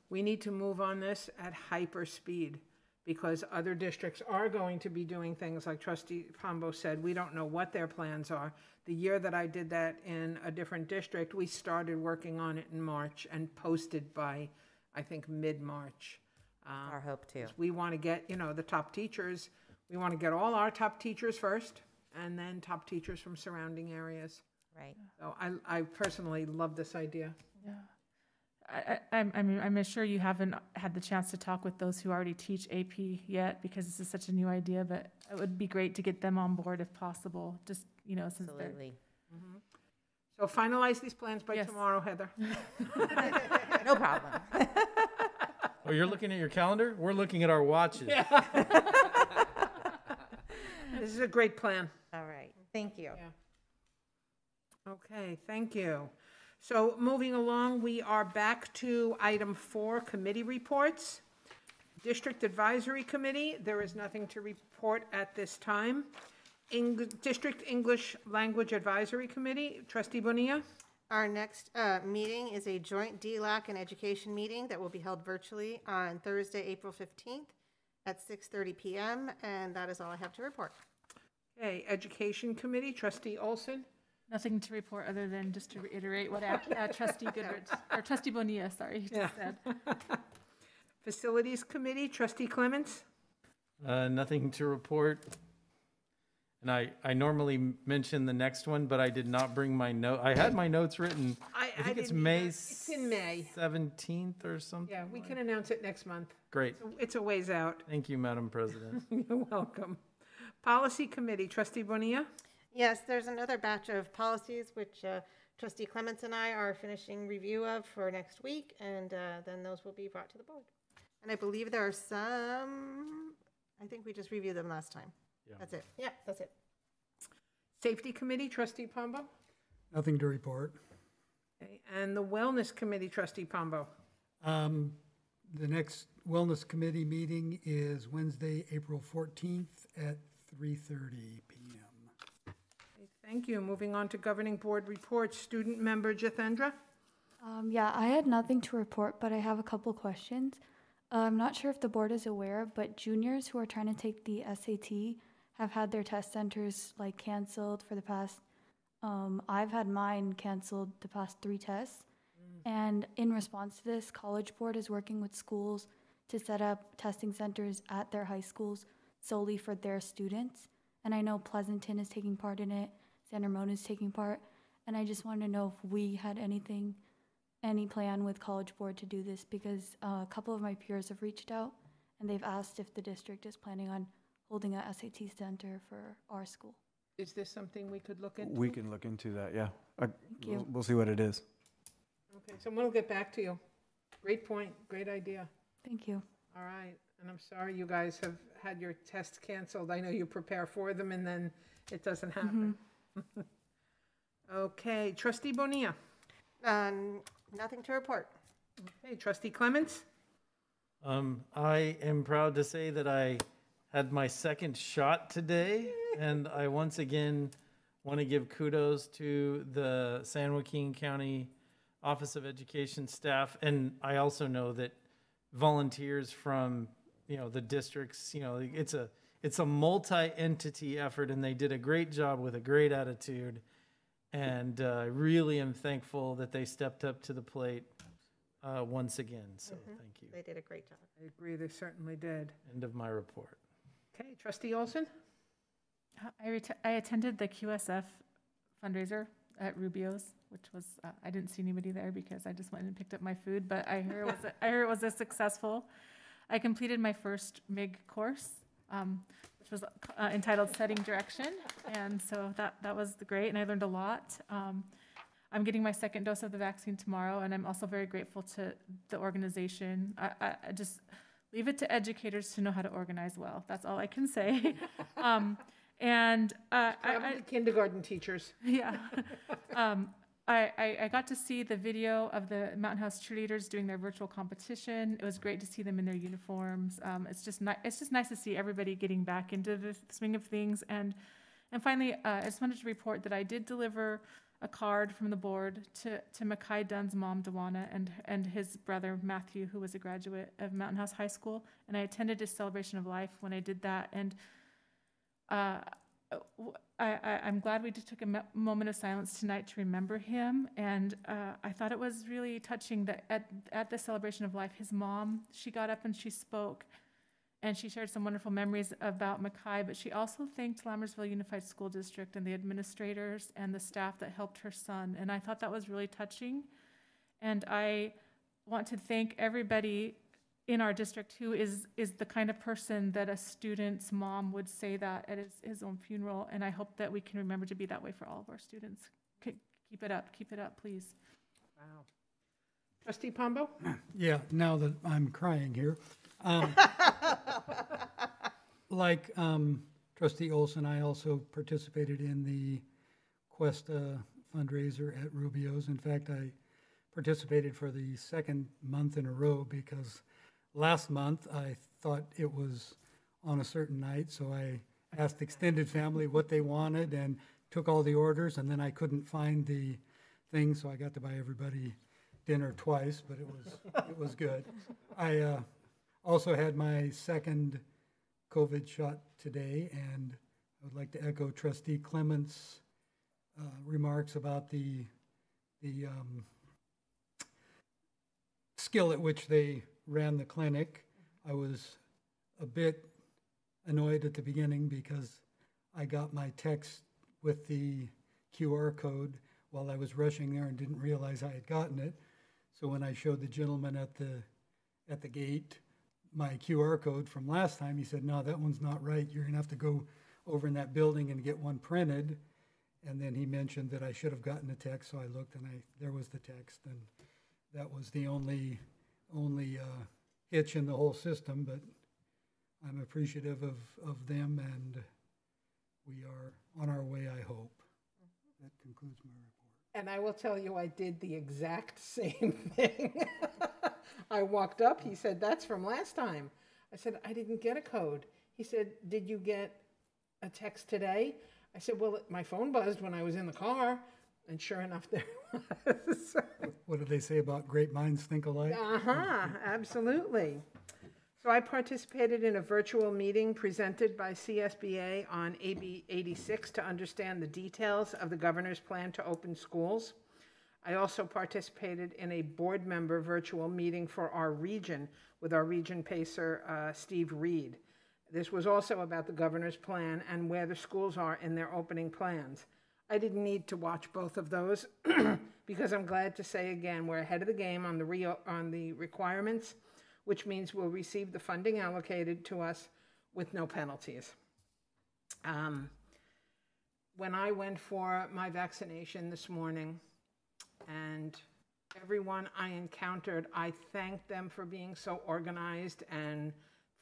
we need to move on this at hyper speed, because other districts are going to be doing things like Trustee Pombo said. We don't know what their plans are. The year that I did that in a different district, we started working on it in March and posted by, I think, mid-March. Our hope too. We want to get, you know, the top teachers. We want to get all our top teachers first, and then top teachers from surrounding areas. Right. So I personally love this idea. Yeah. I'm sure you haven't had the chance to talk with those who already teach AP yet, because this is such a new idea, but it would be great to get them on board if possible, just, you know, since they're. Absolutely. So finalize these plans by Yes. tomorrow, Heather. No problem. Oh, you're looking at your calendar? We're looking at our watches. This is a great plan. All right. Thank you. Okay, thank you. So moving along, we are back to item 4, committee reports. District Advisory Committee, there is nothing to report at this time. District English Language Advisory Committee, Trustee Bonilla. Our next meeting is a joint DLAC and education meeting that will be held virtually on Thursday, April 15th at 6:30 p.m., and that is all I have to report. Okay, Education Committee, Trustee Olson. Nothing to report other than just to reiterate what Trustee Goodrich, or Trustee Bonilla, sorry, just said. Facilities Committee, Trustee Clements. Nothing to report. And I normally mention the next one, but I did not bring my note. I had my notes written. I think it's didn't May. either. It's in May. 17th or something. Yeah, we can announce it next month. Great. It's a ways out. Thank you, Madam President. You're welcome. Policy Committee, Trustee Bonilla. Yes, there's another batch of policies which Trustee Clements and I are finishing review of for next week, and then those will be brought to the board. And I believe there are some, I think we just reviewed them last time. Yeah. That's it. Yeah, that's it. Safety Committee, Trustee Pombo. Nothing to report. Okay, and the Wellness Committee, Trustee Pombo. The next Wellness Committee meeting is Wednesday, April 14th at 3:30 p.m. Okay, thank you. Moving on to Governing Board reports. Student Member Jithendra. Yeah, I had nothing to report, but I have a couple questions. I'm not sure if the board is aware, but juniors who are trying to take the SAT have had their test centers like canceled for the past, I've had mine canceled the past 3 tests. And in response to this, College Board is working with schools to set up testing centers at their high schools solely for their students. And I know Pleasanton is taking part in it, San Ramon is taking part. And I just wanted to know if we had any plan with College Board to do this, because a couple of my peers have reached out and they've asked if the district is planning on holding a SAT center for our school. Is this something we could look into? We can look into that, yeah. you. We'll see what it is. Okay, someone will get back to you. Great point, great idea. Thank you. All right, and I'm sorry you guys have had your tests canceled. I know you prepare for them and then it doesn't happen. Okay, Trustee Bonilla. Nothing to report. Okay, Trustee Clements. I am proud to say that I had my second shot today, and I once again want to give kudos to the San Joaquin County Office of Education staff, and I also know that volunteers from, the districts, it's a multi-entity effort, and they did a great job with a great attitude, and I really am thankful that they stepped up to the plate once again, so thank you. They did a great job. I agree, they certainly did. End of my report. Okay, Trustee Olson. I attended the QSF fundraiser at Rubio's, which was, I didn't see anybody there because I just went and picked up my food, but I heard it was a successful. I completed my first MIG course, which was entitled Setting Direction, and so that was great, and I learned a lot. I'm getting my second dose of the vaccine tomorrow, and I'm also very grateful to the organization. I just leave it to educators to know how to organize well. That's all I can say. Probably kindergarten teachers. Yeah. I got to see the video of the Mountain House cheerleaders doing their virtual competition. It was great to see them in their uniforms. It's just nice to see everybody getting back into the swing of things. And finally, I just wanted to report that I did deliver a card from the board to Mackay Dunn's mom, Dewana, and his brother, Matthew, who was a graduate of Mountain House High School. And I attended his celebration of life when I did that. And I'm glad we just took a moment of silence tonight to remember him. And I thought it was really touching that at the celebration of life, his mom, she got up and she spoke. And she shared some wonderful memories about Mackay, but she also thanked Lammersville Unified School District and the administrators and the staff that helped her son. And I thought that was really touching. And I want to thank everybody in our district who is the kind of person that a student's mom would say that at his own funeral. And I hope that we can remember to be that way for all of our students. Keep it up, please. Wow. Trustee Pombo? Yeah, now that I'm crying here. Like Trustee Olson, I also participated in the Cuesta fundraiser at Rubio's. In fact, I participated for the second month in a row because last month I thought it was on a certain night, so I asked extended family what they wanted and took all the orders, and then I couldn't find the thing, so I got to buy everybody dinner twice, but it was good. I also had my second COVID shot today, and I would like to echo Trustee Clement's remarks about the skill at which they ran the clinic. I was a bit annoyed at the beginning because I got my text with the QR code while I was rushing there and didn't realize I had gotten it. So when I showed the gentleman at the gate my QR code from last time, he said, "No, that one's not right. You're gonna have to go over in that building and get one printed." And then he mentioned that I should have gotten a text, so I looked and there was the text, and that was the only hitch in the whole system. But I'm appreciative of them, and we are on our way, I hope. That concludes my report. And I will tell you, I did the exact same thing. I walked up, he said, "That's from last time." I said, "I didn't get a code." He said, "Did you get a text today?" I said, "Well, my phone buzzed when I was in the car." And sure enough, there was. What did they say about great minds think alike? Absolutely. So I participated in a virtual meeting presented by CSBA on AB 86 to understand the details of the governor's plan to open schools. I also participated in a board member virtual meeting for our region with our region pacer, Steve Reed. This was also about the governor's plan and where the schools are in their opening plans. I didn't need to watch both of those because I'm glad to say again, we're ahead of the game on the requirements, which means we'll receive the funding allocated to us with no penalties. When I went for my vaccination this morning, and everyone I encountered, I thanked them for being so organized and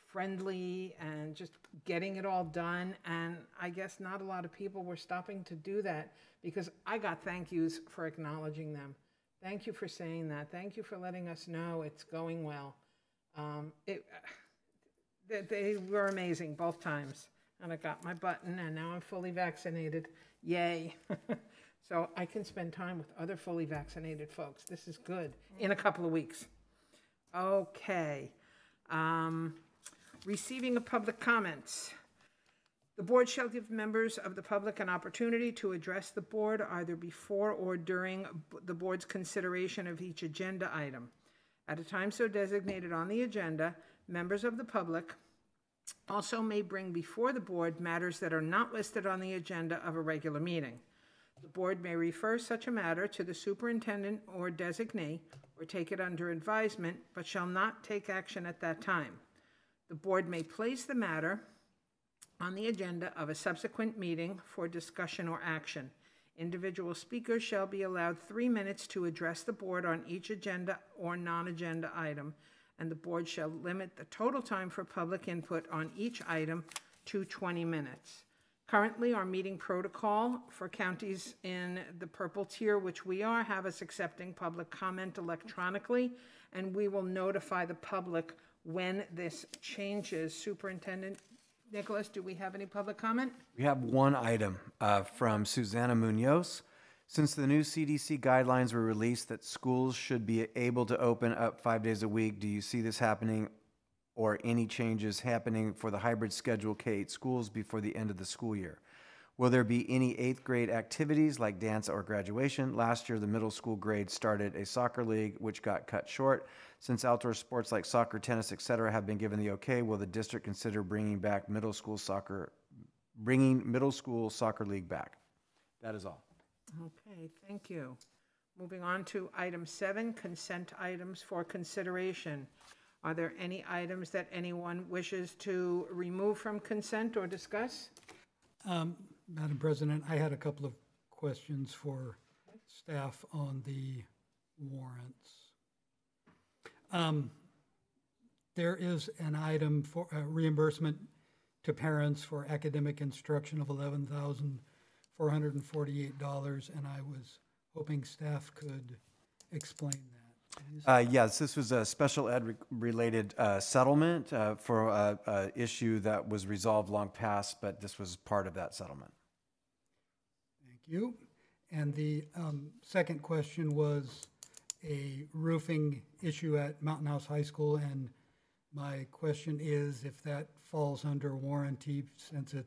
friendly and just getting it all done. And I guess not a lot of people were stopping to do that because I got thank yous for acknowledging them. Thank you for saying that. Thank you for letting us know it's going well. They were amazing both times. And I got my button, and now I'm fully vaccinated. Yay. So I can spend time with other fully vaccinated folks. This is good in a couple of weeks. Okay. Receiving of public comments. The board shall give members of the public an opportunity to address the board either before or during the board's consideration of each agenda item. At a time so designated on the agenda, members of the public Also may bring before the board matters that are not listed on the agenda of a regular meeting. The board may refer such a matter to the superintendent or designee or take it under advisement, but shall not take action at that time. The board may place the matter on the agenda of a subsequent meeting for discussion or action. Individual speakers shall be allowed 3 minutes to address the board on each agenda or non-agenda item, and the board shall limit the total time for public input on each item to 20 minutes. Currently, our meeting protocol for counties in the purple tier, which we are, have us accepting public comment electronically, and we will notify the public when this changes. Superintendent Nicholas, do we have any public comment? We have one item from Susanna Munoz. Since the new CDC guidelines were released that schools should be able to open up 5 days a week, do you see this happening or any changes happening for the hybrid schedule K-8 schools before the end of the school year? Will there be any 8th grade activities like dance or graduation? Last year, the middle school grade started a soccer league, which got cut short. Since outdoor sports like soccer, tennis, etc. have been given the okay, will the district consider bringing middle school soccer league back? That is all. Okay, thank you. Moving on to item 7, consent items for consideration. Are there any items that anyone wishes to remove from consent or discuss? Madam President, I had a couple of questions for staff on the warrants. There is an item for reimbursement to parents for academic instruction of $11,448, and I was hoping staff could explain that. Yes, this was a special ed related settlement for an issue that was resolved long past, but this was part of that settlement. Thank you. And the second question was a roofing issue at Mountain House High School, and my question is if that falls under warranty since the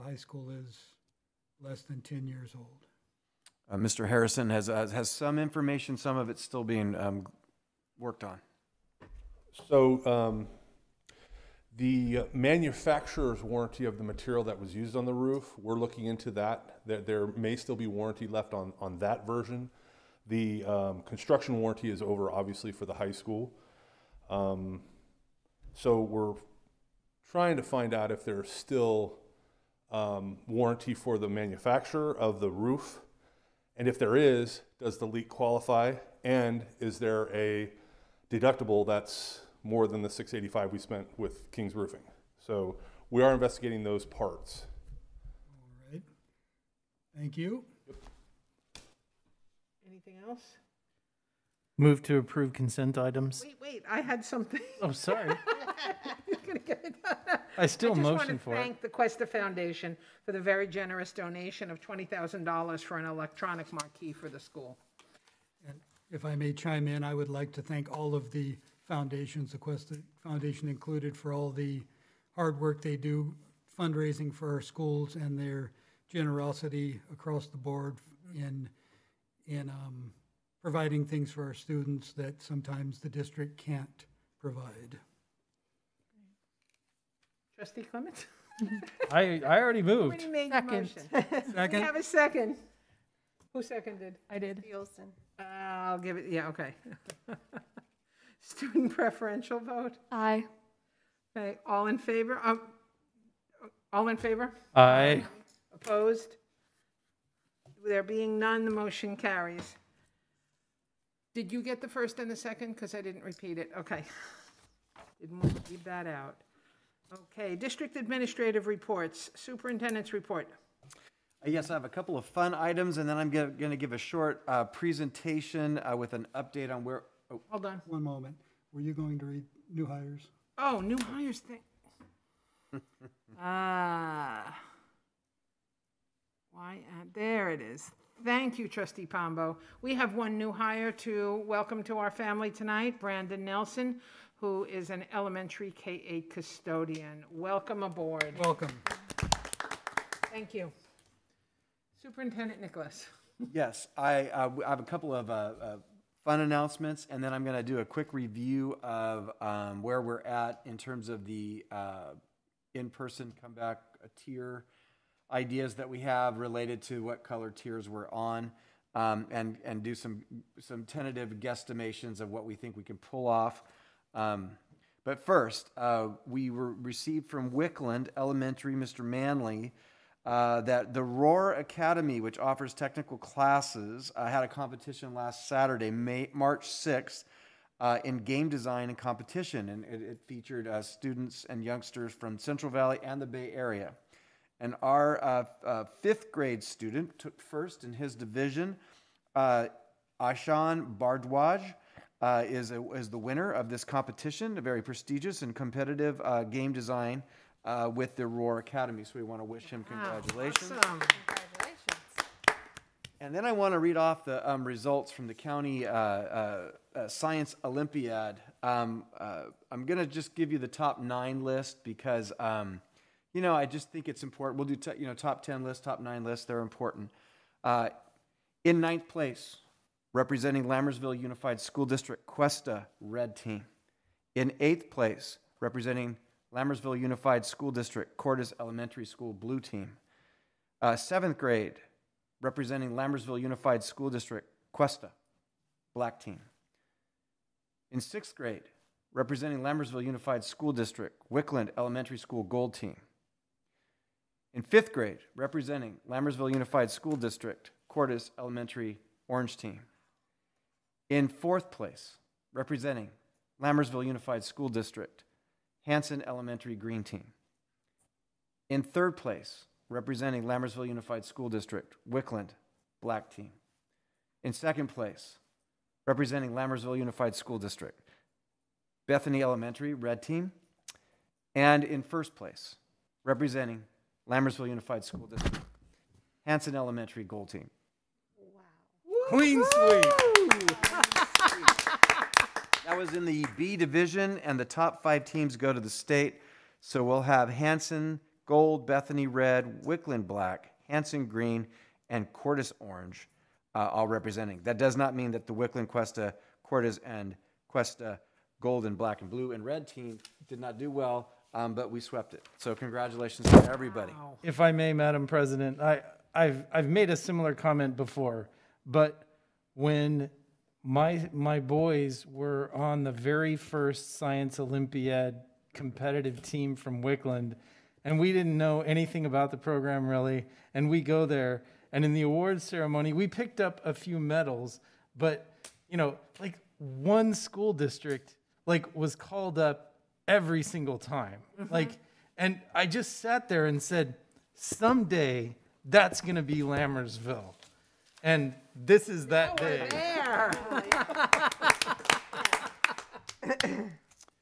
high school is less than 10 years old. Mr. Harrison has some information, some of it's still being worked on. So the manufacturer's warranty of the material that was used on the roof, we're looking into that. There may still be warranty left on that version. The construction warranty is over, obviously, for the high school. So we're trying to find out if there's still warranty for the manufacturer of the roof. And if there is, does the leak qualify? And is there a deductible that's more than the $685 we spent with King's Roofing? So we are investigating those parts. All right. Thank you. Yep. Anything else? Move to approve consent items. Wait, I had something. Oh, sorry. You're gonna get it done. I still motion just for want to it. thank the Cuesta Foundation for the very generous donation of $20,000 for an electronic marquee for the school. And if I may chime in, I would like to thank all of the foundations, the Cuesta Foundation included, for all the hard work they do fundraising for our schools and their generosity across the board in providing things for our students that sometimes the district can't provide. Trustee Clement? I already moved. Already made the motion. Second. We have a second. Who seconded? I did. Olson. I'll give it, yeah, okay. Student preferential vote? Aye. Okay, all in favor? All in favor? Aye. Opposed? There being none, the motion carries. Did you get the first and the second? Because I didn't repeat it. Okay. Didn't want to leave that out. Okay, district administrative reports. Superintendent's report. Yes, I have a couple of fun items, and then I'm going to give a short presentation with an update on where. Oh, Hold on. One moment. Were you going to read new hires? Oh, new hires thing. There it is. Thank you, Trustee Pombo. We have one new hire to welcome to our family tonight, Brandon Nelson, who is an elementary K-8 custodian. Welcome aboard. Welcome. Thank you. Superintendent Nicholas. yes, I have a couple of fun announcements, and then I'm going to do a quick review of where we're at in terms of the in-person comeback tier ideas that we have related to what color tiers we're on, and do some tentative guesstimations of what we think we can pull off. But first, we received from Wickland Elementary, Mr. Manley, that the Roar Academy, which offers technical classes, had a competition last Saturday, March 6th, in game design and competition. And it featured students and youngsters from Central Valley and the Bay Area. And our 5th grade student took first in his division. Ashan Bardwaj is the winner of this competition, a very prestigious and competitive game design with the Roar Academy. So we want to wish him congratulations. Awesome. And then I want to read off the results from the county science Olympiad. I'm going to just give you the top 9 list because, I just think it's important. We'll do top 10 list, top 9 lists. They're important. In 9th place, representing Lammersville Unified School District, Cuesta, red team. In 8th place, representing Lammersville Unified School District, Cordes Elementary School, blue team. 7th grade, representing Lammersville Unified School District, Cuesta, black team. In 6th grade, representing Lammersville Unified School District, Wickland Elementary School, gold team. In 5th grade, representing Lammersville Unified School District, Cordes Elementary, orange team. In 4th place, representing Lammersville Unified School District, Hanson Elementary, green team. In 3rd place, representing Lammersville Unified School District, Wickland, black team. In 2nd place, representing Lammersville Unified School District, Bethany Elementary, red team. And in 1st place, representing Lammersville Unified School District, Hanson Elementary, gold team. Clean sweep. That was in the B division, and the top 5 teams go to the state. So we'll have Hanson gold, Bethany red, Wickland black, Hanson green, and Cordes orange, all representing. That does not mean that the Wickland, Cuesta, Cordes, and Cuesta gold and black and blue and red team did not do well, but we swept it. So congratulations to everybody. Wow. If I may, Madam President, I've made a similar comment before, but when my boys were on the very first Science Olympiad competitive team from Wickland, and we didn't know anything about the program really, and we go there, and in the awards ceremony, we picked up a few medals, but, like one school district, was called up every single time. And I just sat there and said, someday that's going to be Lammersville. And this is that day.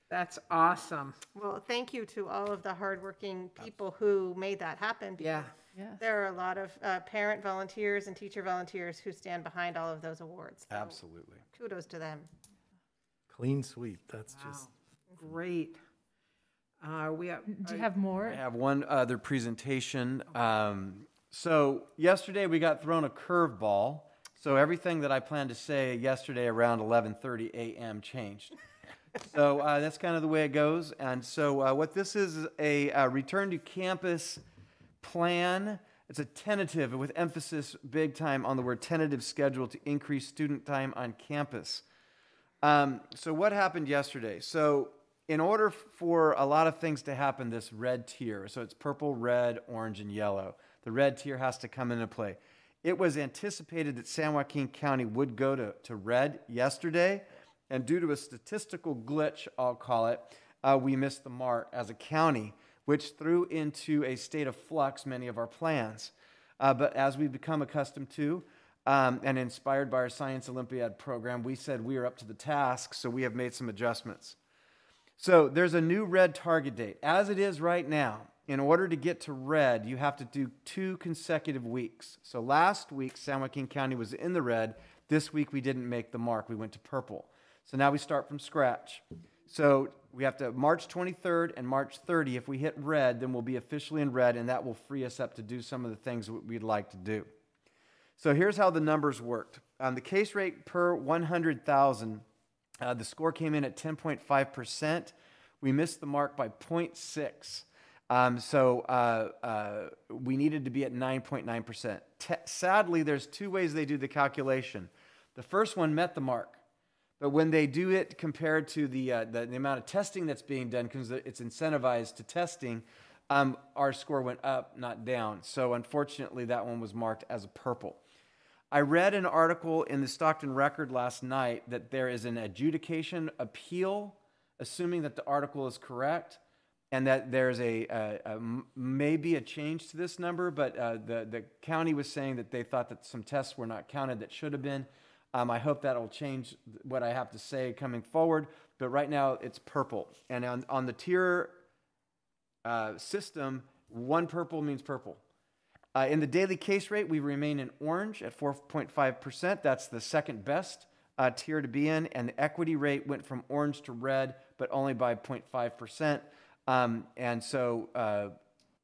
That's awesome. Well, thank you to all of the hardworking people who made that happen. Yeah. Yes. There are a lot of parent volunteers and teacher volunteers who stand behind all of those awards. So Absolutely. kudos to them. Clean sweep. That's just Great. Do you have more? I have one other presentation. So yesterday we got thrown a curveball. So everything that I planned to say yesterday around 11:30 a.m. changed. So that's kind of the way it goes. And so what this is a return to campus plan. It's a tentative with emphasis big time on the word tentative schedule to increase student time on campus. So what happened yesterday? So in order for a lot of things to happen, this red tier, so it's purple, red, orange, and yellow. The red tier has to come into play. It was anticipated that San Joaquin County would go to red yesterday, and due to a statistical glitch, I'll call it, we missed the mark as a county, which threw into a state of flux many of our plans. But as we've become accustomed to, and inspired by our Science Olympiad program, we said we are up to the task, so we have made some adjustments. So there's a new red target date. As it is right now, in order to get to red, you have to do 2 consecutive weeks. So last week, San Joaquin County was in the red. This week, we didn't make the mark. We went to purple. So now we start from scratch. So we have to March 23rd and March 30. If we hit red, then we'll be officially in red, and that will free us up to do some of the things that we'd like to do. So here's how the numbers worked. The case rate per 100,000, the score came in at 10.5%. We missed the mark by 0.6. So we needed to be at 9.9%. Sadly, there's two ways they do the calculation. The first one met the mark, but when they do it compared to the amount of testing that's being done, because it's incentivized to testing, our score went up, not down. So unfortunately, that one was marked as a purple. I read an article in the Stockton Record last night that there is an adjudication appeal, assuming that the article is correct, and that there's maybe a change to this number, but the county was saying that they thought that some tests were not counted that should have been. I hope that'll change what I have to say coming forward, but right now it's purple. And on the tier system, one purple means purple. In the daily case rate, we remain in orange at 4.5%. That's the second best tier to be in. And the equity rate went from orange to red, but only by 0.5%. And so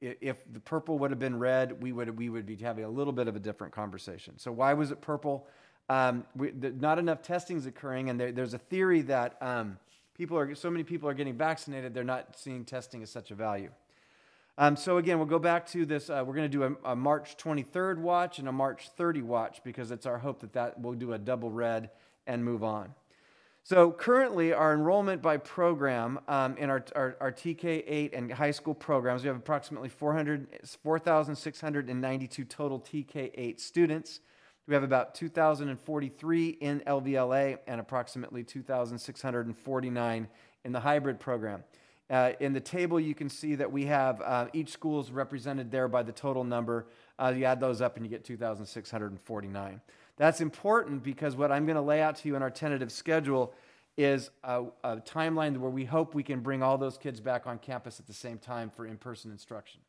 if the purple would have been red, we would be having a little bit of a different conversation. So why was it purple? Not enough testing is occurring, and there's a theory that so many people are getting vaccinated, they're not seeing testing as such a value. So again, we'll go back to this. We're going to do a March 23rd watch and a March 30 watch, because it's our hope that we'll do a double red and move on. So currently, our enrollment by program in our TK8 and high school programs, we have approximately 4,692 total TK8 students. We have about 2,043 in LVLA and approximately 2,649 in the hybrid program. In the table, you can see that we have each school is represented there by the total number. You add those up and you get 2,649. That's important because what I'm going to lay out to you in our tentative schedule is a timeline where we hope we can bring all those kids back on campus at the same time for in-person instruction.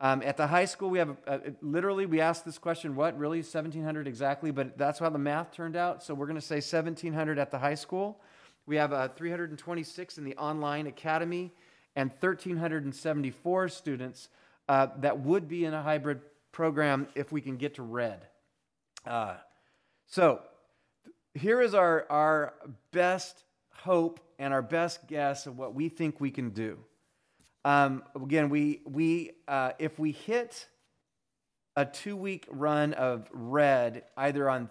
At the high school, we have literally, we asked this question, what, really, 1,700 exactly? But that's how the math turned out. So we're going to say 1,700 at the high school. We have 326 in the online academy and 1,374 students that would be in a hybrid program if we can get to red. So here is our best hope and our best guess of what we think we can do. Again, if we hit a 2-week run of red, either on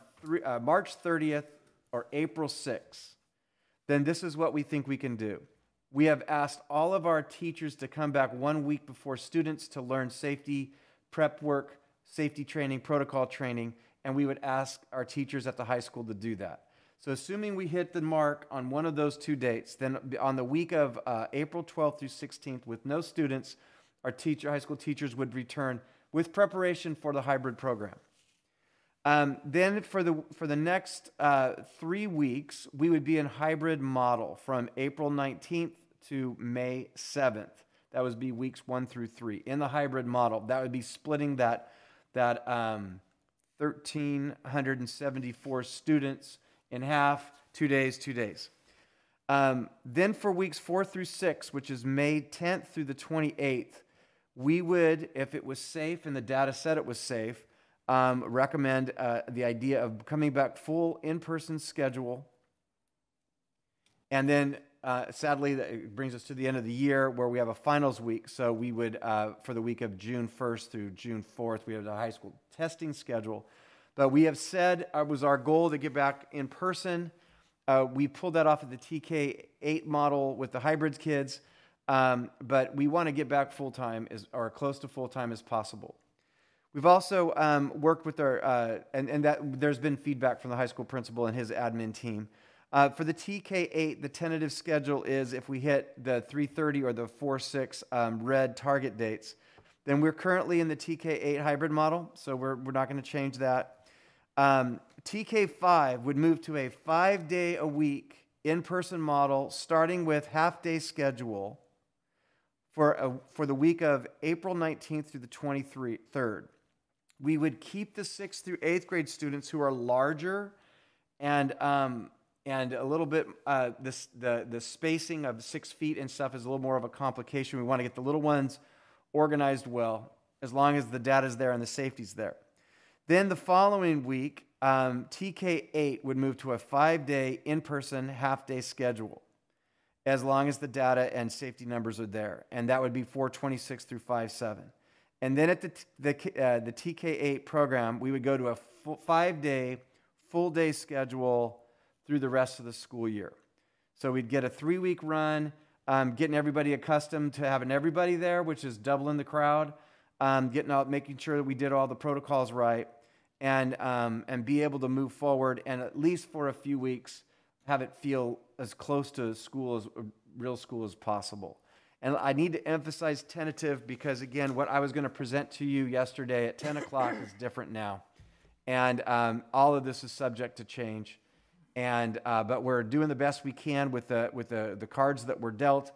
March 30th or April 6th, then this is what we think we can do. We have asked all of our teachers to come back 1 week before students to learn safety prep work, safety training, protocol training, and we would ask our teachers at the high school to do that. So assuming we hit the mark on one of those 2 dates, then on the week of April 12th through 16th, with no students, our high school teachers would return with preparation for the hybrid program. Then for the next 3 weeks, we would be in hybrid model from April 19th to May 7th. That would be weeks 1 through 3. In the hybrid model, that would be splitting that 1,374 students in half, 2 days, 2 days. Then for weeks 4 through 6, which is May 10th through the 28th, we would, if it was safe and the data said it was safe, recommend the idea of coming back full in-person schedule. And then, sadly, that brings us to the end of the year where we have a finals week. So we would, for the week of June 1st through June 4th, we have a high school testing schedule. But we have said it was our goal to get back in person. We pulled that off of the TK8 model with the hybrids kids. But we want to get back full-time or close to full-time as possible. We've also worked with our, and that there's been feedback from the high school principal and his admin team. For the TK8, the tentative schedule is if we hit the 3:30 or the 4:06 red target dates, then we're currently in the TK8 hybrid model, so we're not going to change that. TK5 would move to a 5-day-a-week in-person model, starting with half-day schedule for the week of April 19th through the 23rd. We would keep the 6th through 8th grade students who are larger and a little bit, the spacing of 6 feet and stuff is a little more of a complication. We want to get the little ones organized well, as long as the data's there and the safety's there. Then the following week, TK8 would move to a 5-day in-person half-day schedule, as long as the data and safety numbers are there. And that would be 4/26 through 5/7. And then at the TK8 program, we would go to a 5-day, full-day schedule through the rest of the school year. So we'd get a 3-week run, getting everybody accustomed to having everybody there, which is doubling the crowd, getting out, making sure that we did all the protocols right, and be able to move forward, and at least for a few weeks, have it feel as close to school as real school as possible. And I need to emphasize tentative because, again, what I was going to present to you yesterday at 10 o'clock is different now. And all of this is subject to change. And but we're doing the best we can with the cards that were dealt.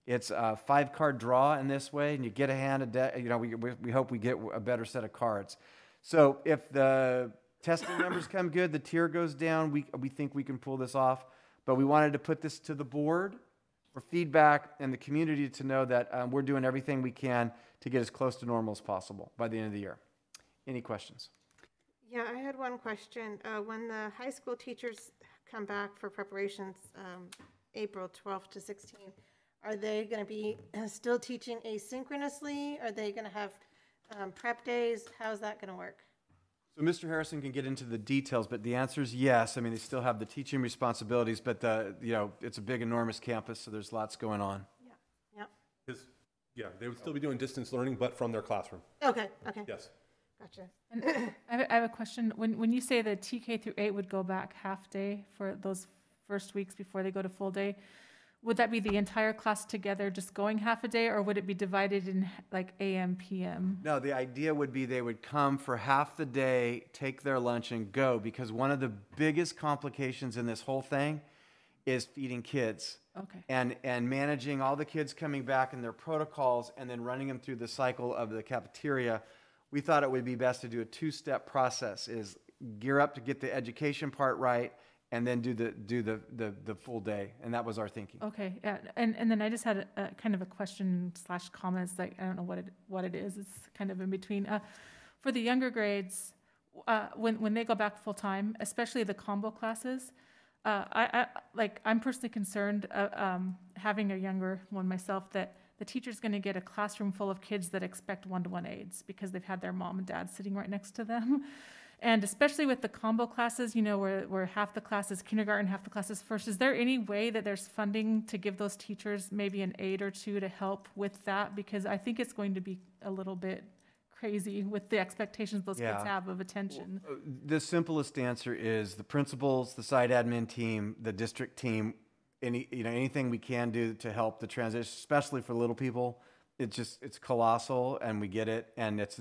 It's a 5-card draw in this way, and you get a hand of we hope we get a better set of cards. So if the testing numbers come good, the tier goes down, we think we can pull this off. But we wanted to put this to the board for feedback and the community to know that we're doing everything we can to get as close to normal as possible by the end of the year. Any questions? Yeah, I had one question. When the high school teachers come back for preparations, April 12th to 16th, are they going to be still teaching asynchronously? Are they going to have prep days? How's that going to work? So Mr. Harrison can get into the details, but the answer is yes. I mean, they still have the teaching responsibilities, but it's a big, enormous campus, so there's lots going on. Yeah. They would still be doing distance learning, but from their classroom. Okay. Yes. Gotcha. And I have a question. When you say the TK through 8 would go back half day for those first weeks before they go to full day, would that be the entire class together just going half a day, or would it be divided in like AM, PM? No, the idea would be they would come for half the day, take their lunch, and go, because one of the biggest complications in this whole thing is feeding kids. Okay. And managing all the kids coming back and their protocols and then running them through the cycle of the cafeteria. We thought it would be best to do a 2-step process, is gear up to get the education part right, and then do the full day, and that was our thinking. Okay, yeah, and then I just had a kind of a question / comments, like I don't know what it is. It's kind of in between. For the younger grades, when they go back full time, especially the combo classes, I'm personally concerned having a younger one myself, that the teacher's going to get a classroom full of kids that expect one-to-one aids because they've had their mom and dad sitting right next to them. And especially with the combo classes, where half the class is kindergarten, half the class is first, is there any way that there's funding to give those teachers maybe an aid or two to help with that? Because I think it's going to be a little bit crazy with the expectations those kids have of attention. The simplest answer is the principals, the site admin team, the district team, anything we can do to help the transition, especially for little people. It's colossal, and we get it. And it's,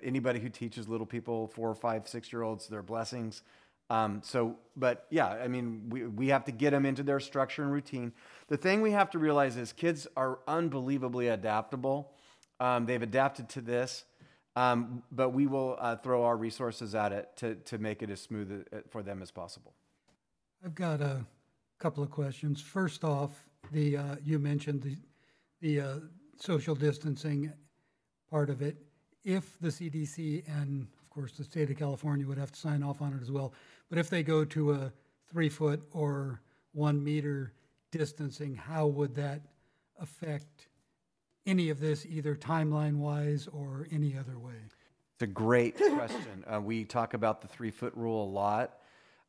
anybody who teaches little people, 4, 5, 6-year-olds, they're blessings. But yeah, I mean, we have to get them into their structure and routine. The thing we have to realize is kids are unbelievably adaptable. They've adapted to this, but we will throw our resources at it to make it as smooth for them as possible. I've got a couple of questions. First off, you mentioned the social distancing part of it. If the CDC and, of course, the state of California would have to sign off on it as well, but if they go to a 3-foot or 1 meter distancing, how would that affect any of this, either timeline-wise or any other way? It's a great question. We talk about the 3-foot rule a lot.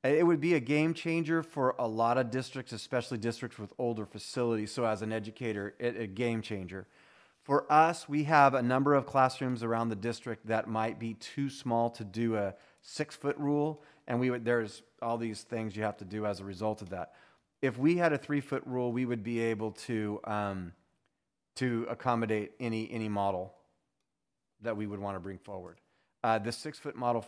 It would be a game changer for a lot of districts, especially districts with older facilities. So as an educator, a game changer. For us, we have a number of classrooms around the district that might be too small to do a 6-foot rule, and there's all these things you have to do as a result of that. If we had a 3-foot rule, we would be able to accommodate any model that we would want to bring forward. The 6-foot model,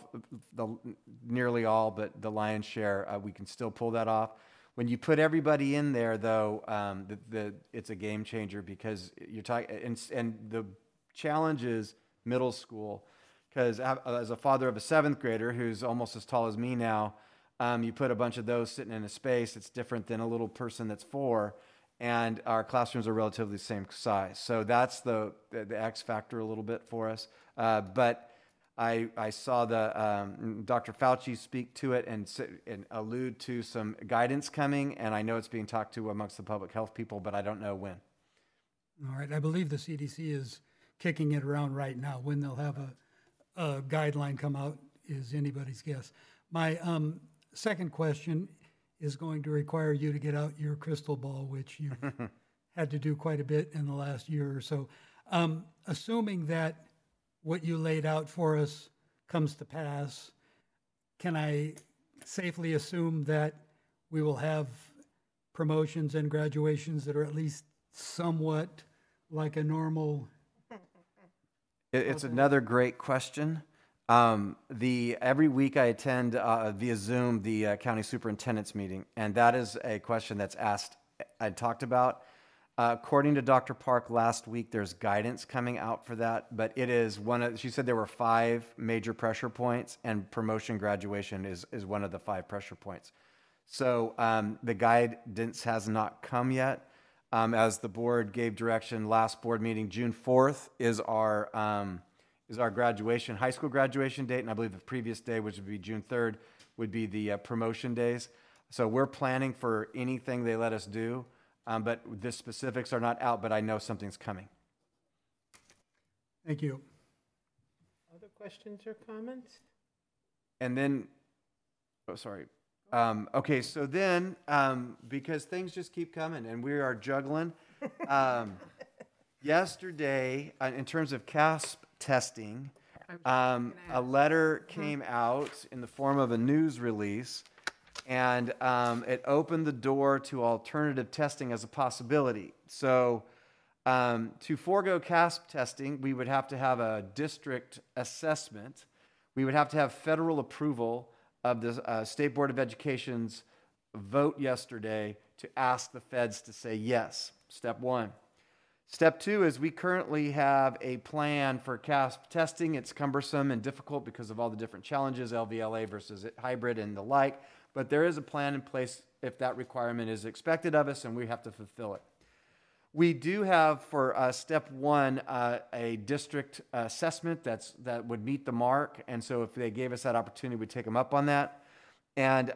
nearly all, but the lion's share, we can still pull that off. When you put everybody in there, though, it's a game changer, because you're talking, and the challenge is middle school, because as a father of a 7th grader who's almost as tall as me now, you put a bunch of those sitting in a space. It's different than a little person that's 4, and our classrooms are relatively the same size. So that's the X factor a little bit for us. But I saw Dr. Fauci speak to it and allude to some guidance coming, and I know it's being talked to amongst the public health people, but I don't know when. All right, I believe the CDC is kicking it around right now. When they'll have a guideline come out is anybody's guess. My second question is going to require you to get out your crystal ball, which you've had to do quite a bit in the last year or so. Assuming that what you laid out for us comes to pass, can I safely assume that we will have promotions and graduations that are at least somewhat like a normal? It's another great question. Every week I attend via Zoom the county superintendent's meeting, and that is a question that's asked and talked about. According to Dr. Park last week, there's guidance coming out for that, but it is she said there were 5 major pressure points, and promotion graduation is one of the 5 pressure points. So the guidance has not come yet. As the board gave direction last board meeting, June 4th is our graduation, high school graduation date, and I believe the previous day, which would be June 3rd, would be the promotion days. So we're planning for anything they let us do. But the specifics are not out, but I know something's coming. Thank you. Other questions or comments? And then, okay, so then, because things just keep coming and we are juggling, yesterday, in terms of CASP testing, a letter came out in the form of a news release, and it opened the door to alternative testing as a possibility. So to forego CASP testing, we would have to have a district assessment. We would have to have federal approval of the State Board of Education's vote yesterday to ask the feds to say yes, step 1. Step 2 is we currently have a plan for CASP testing. It's cumbersome and difficult because of all the different challenges, LVLA versus hybrid and the like. But there is a plan in place if that requirement is expected of us, and we have to fulfill it. We do have for step 1 a district assessment that would meet the mark, and so if they gave us that opportunity, we'd take them up on that. And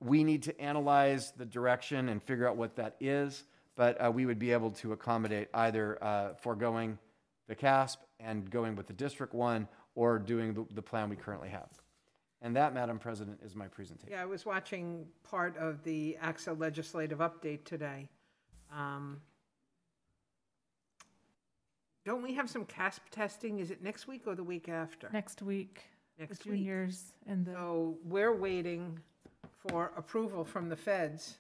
we need to analyze the direction and figure out what that is, but we would be able to accommodate either foregoing the CASP and going with the district one, or doing the plan we currently have. And that, Madam President, is my presentation. Yeah, I was watching part of the AXA legislative update today. Don't we have some CASP testing? Is it next week or the week after? Next week. Next the week. Juniors and the. So we're waiting for approval from the feds.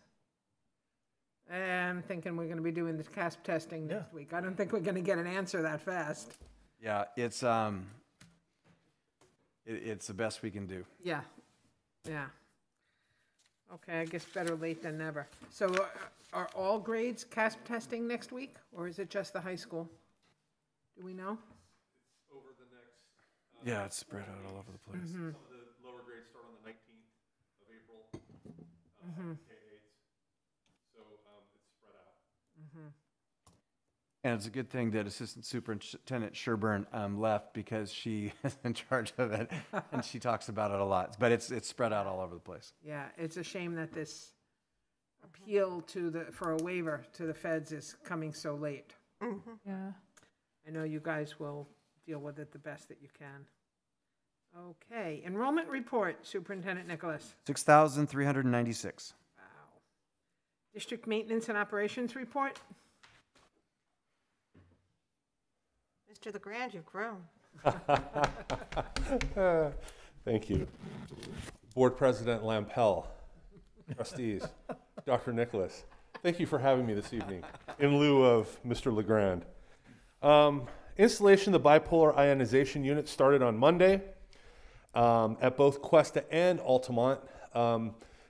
And I'm thinking we're going to be doing the CASP testing next week. I don't think we're going to get an answer that fast. Yeah, it's the best we can do. Yeah, yeah. Okay, I guess better late than never. So are all grades CASP testing next week, or is it just the high school? Do we know? It's over the next. Yeah, it's spread out all over the place. Mm-hmm. Some of the lower grades start on the 19th of April. K-8s. So it's spread out. Mm-hmm. And it's a good thing that Assistant Superintendent Sherbert left, because she is in charge of it, and she talks about it a lot. But it's spread out all over the place. Yeah, it's a shame that this appeal for a waiver to the feds is coming so late. Mm-hmm. Yeah. I know you guys will deal with it the best that you can. Okay, enrollment report, Superintendent Nicholas. 6,396. Wow. District maintenance and operations report. Mr. LeGrand, you've grown. Thank you. Board President Lampel, trustees, Dr. Nicholas, thank you for having me this evening in lieu of Mr. LeGrand. Installation of the bipolar ionization unit started on Monday at both Cuesta and Altamont.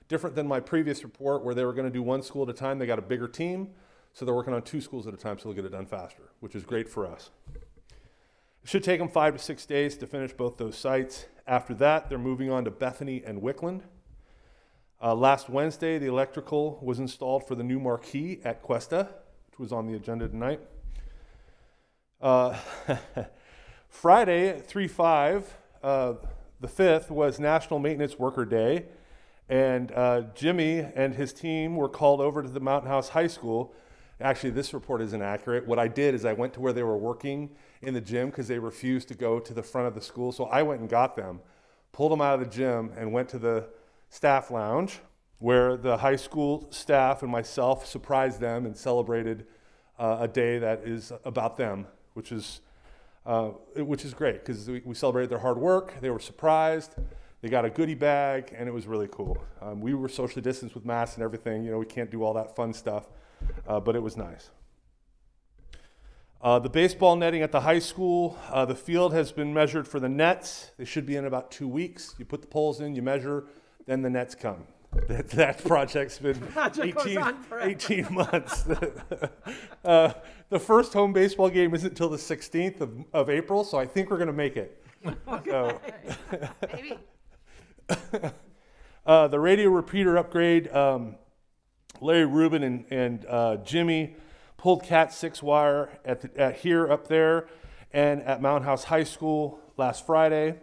Different than my previous report where they were going to do one school at a time. They got a bigger team, so they're working on 2 schools at a time, so they'll get it done faster, which is great for us. It should take them 5 to 6 days to finish both those sites. After that, they're moving on to Bethany and Wickland. Last Wednesday, the electrical was installed for the new marquee at Cuesta, which was on the agenda tonight. Friday at 3/5, the 5th was National Maintenance Worker Day, and Jimmy and his team were called over to the Mountain House High School. Actually, this report isn't accurate. What I did is I went to where they were working in the gym because they refused to go to the front of the school. So I went and got them, pulled them out of the gym, and went to the staff lounge where the high school staff and myself surprised them and celebrated a day that is about them, which is great because we celebrated their hard work. They were surprised. They got a goodie bag, and it was really cool. We were socially distanced with masks and everything. You know, we can't do all that fun stuff, but it was nice. The baseball netting at the high school, the field has been measured for the nets. They should be in about 2 weeks. You put the poles in, you measure, then the nets come. That project's been 18 months. The first home baseball game isn't until the 16th of April, so I think we're going to make it. So. Maybe. The radio repeater upgrade, Larry Rubin and Jimmy pulled Cat 6 wire at here up there and at Mountain House High School last Friday.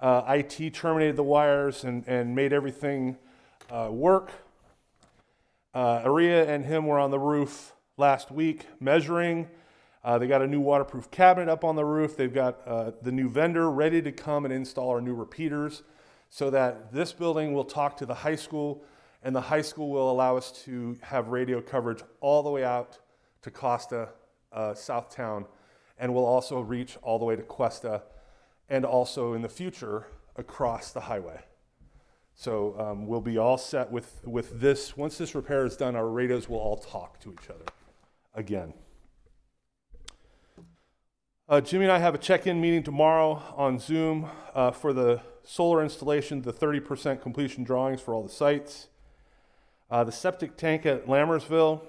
IT terminated the wires and made everything work. Aria and him were on the roof last week measuring. They got a new waterproof cabinet up on the roof. They've got the new vendor ready to come and install our new repeaters so that this building will talk to the high school, and the high school will allow us to have radio coverage all the way out to Costa, Southtown, and will also reach all the way to Cuesta, and also in the future across the highway. So we'll be all set with this. Once this repair is done, our radios will all talk to each other again. Jimmy and I have a check-in meeting tomorrow on Zoom for the solar installation, the 30% completion drawings for all the sites. The septic tank at Lammersville,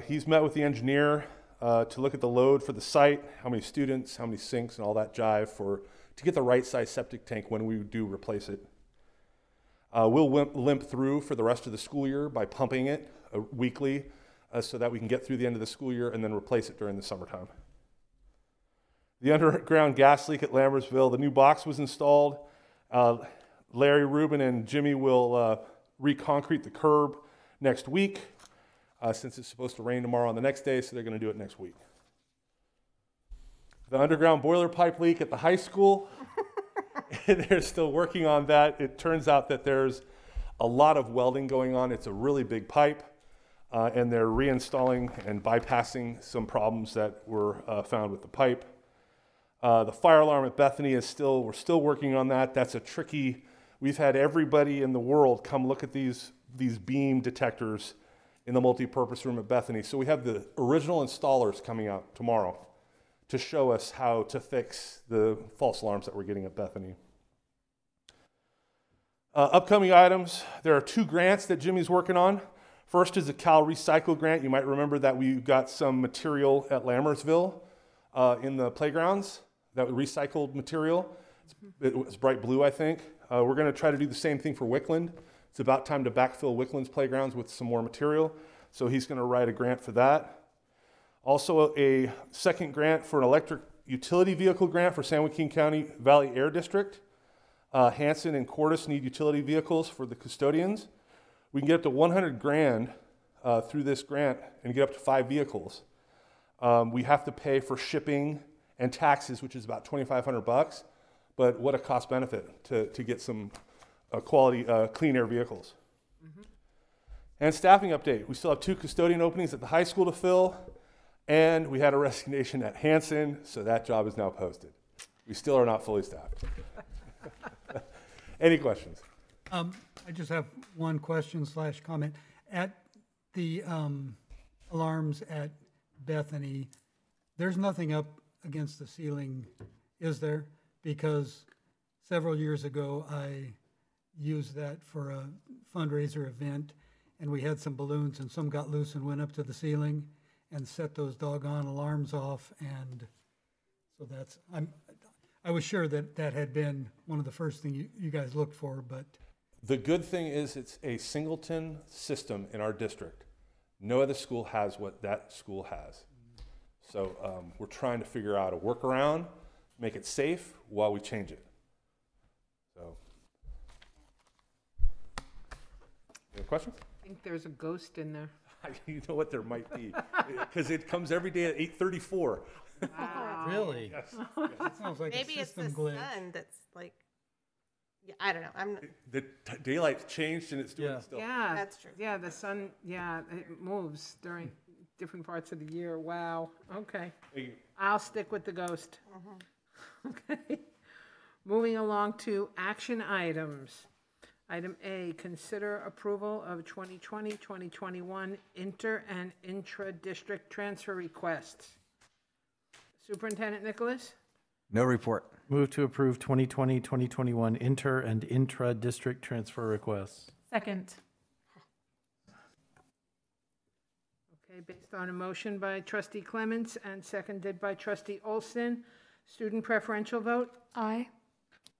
he's met with the engineer to look at the load for the site, how many students, how many sinks, and all that jive to get the right size septic tank when we do replace it. We'll limp through for the rest of the school year by pumping it weekly so that we can get through the end of the school year and then replace it during the summertime. The underground gas leak at Lammersville, the new box was installed. Larry Rubin and Jimmy will reconcrete the curb next week since it's supposed to rain tomorrow on the next day, so they're going to do it next week. The underground boiler pipe leak at the high school, they're still working on that. It turns out that there's a lot of welding going on. It's a really big pipe, and they're reinstalling and bypassing some problems that were found with the pipe. The fire alarm at Bethany we're still working on that. That's a tricky, we've had everybody in the world come look at these beam detectors in the multi-purpose room at Bethany. So we have the original installers coming out tomorrow to show us how to fix the false alarms that we're getting at Bethany. Upcoming items, there are 2 grants that Jimmy's working on. First is a Cal Recycle grant. You might remember that we got some material at Lammersville in the playgrounds, that recycled material. It was bright blue, I think. We're going to try to do the same thing for Wickland. It's about time to backfill Wickland's playgrounds with some more material. So he's going to write a grant for that. Also a second grant for an electric utility vehicle grant for San Joaquin County Valley Air District. Hanson and Cordis need utility vehicles for the custodians. We can get up to $100,000 through this grant and get up to 5 vehicles. We have to pay for shipping and taxes, which is about $2,500, but what a cost benefit to get some quality clean air vehicles. Mm-hmm. And staffing update, we still have 2 custodian openings at the high school to fill, and we had a resignation at Hanson, so that job is now posted. We still are not fully staffed. Any questions? I just have one question / comment. At the alarms at Bethany, there's nothing up against the ceiling, is there? Because several years ago, I used that for a fundraiser event, and we had some balloons, and some got loose and went up to the ceiling and set those doggone alarms off, and so I was sure that had been one of the first things you guys looked for, but... The good thing is it's a singleton system in our district. No other school has what that school has. So we're trying to figure out a workaround, make it safe while we change it. So, any questions? I think there's a ghost in there. You know what, there might be, because it comes every day at 8:34. Wow. Really? Yes. That sounds like Maybe a it's the system glitch. sun that's like, yeah, I don't know. The daylight changed and it's doing Yeah. it still. Yeah. That's true. Yeah, the sun, yeah, it moves during different parts of the year. Wow. Okay. Hey, I'll stick with the ghost. Okay. Moving along to action items. Item A, consider approval of 2020-2021 inter and intra-district transfer requests. Superintendent Nicholas? No report. Move to approve 2020-2021 inter and intra-district transfer requests. Second. Okay, based on a motion by trustee Clements and seconded by trustee Olson, student preferential vote? Aye.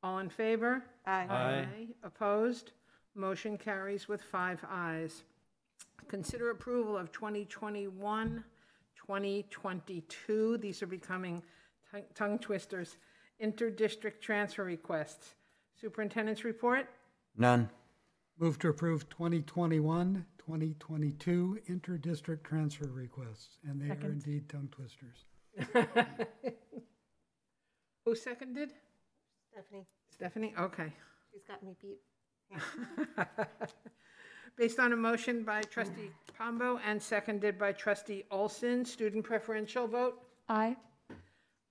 All in favor? Aye. Opposed? Motion carries with 5 ayes. Consider approval of 2021, 2022, these are becoming tongue twisters, inter-district transfer requests. Superintendent's report? None. Move to approve 2021, 2022 inter-district transfer requests, and they are Second. indeed tongue twisters. Who seconded? Stephanie, Stephanie? Okay. she's got me beat. Based on a motion by trustee Pombo and seconded by trustee Olson, student preferential vote? Aye.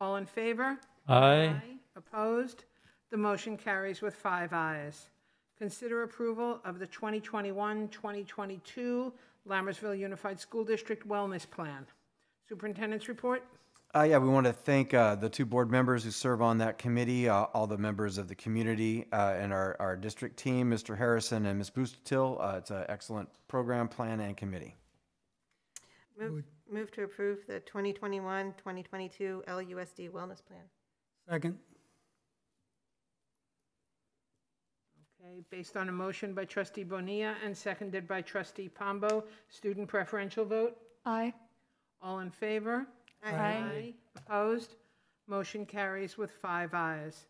All in favor? Aye. Opposed? The motion carries with 5 ayes. Consider approval of the 2021-2022 Lammersville Unified School District Wellness Plan. Superintendent's report? Yeah, we want to thank the 2 board members who serve on that committee, all the members of the community, and our district team, Mr. Harrison and Ms. Boostill. It's an excellent program, plan, and committee. Move to approve the 2021-2022 LUSD Wellness Plan. Second. Okay, based on a motion by trustee Bonilla and seconded by trustee Pombo, student preferential vote? Aye. All in favor? Aye. Opposed? Motion carries with 5 ayes.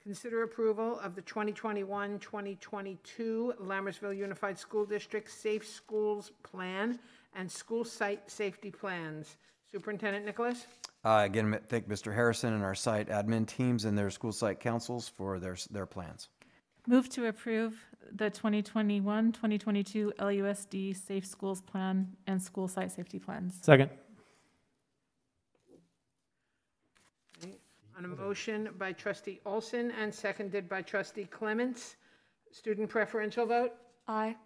Consider approval of the 2021-2022 Lammersville Unified School District Safe Schools Plan and School Site Safety Plans. Superintendent Nicholas? Again, thank Mr. Harrison and our site admin teams and their school site councils for their plans. Move to approve the 2021-2022 LUSD Safe Schools Plan and School Site Safety Plans. Second. On a motion by trustee Olson and seconded by trustee Clements, student preferential vote? Aye.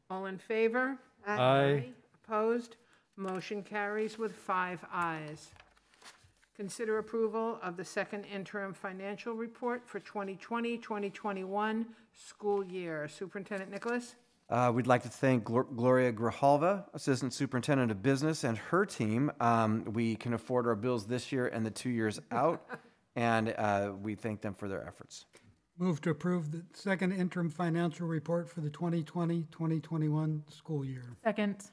All in favor? Aye. Opposed? Motion carries with 5 ayes. Consider approval of the second interim financial report for 2020-2021 school year. Superintendent Nicholas? We'd like to thank Gloria Grijalva, Assistant Superintendent of Business, and her team. We can afford our bills this year and the 2 years out, and we thank them for their efforts. Move to approve the second interim financial report for the 2020-2021 school year. Second.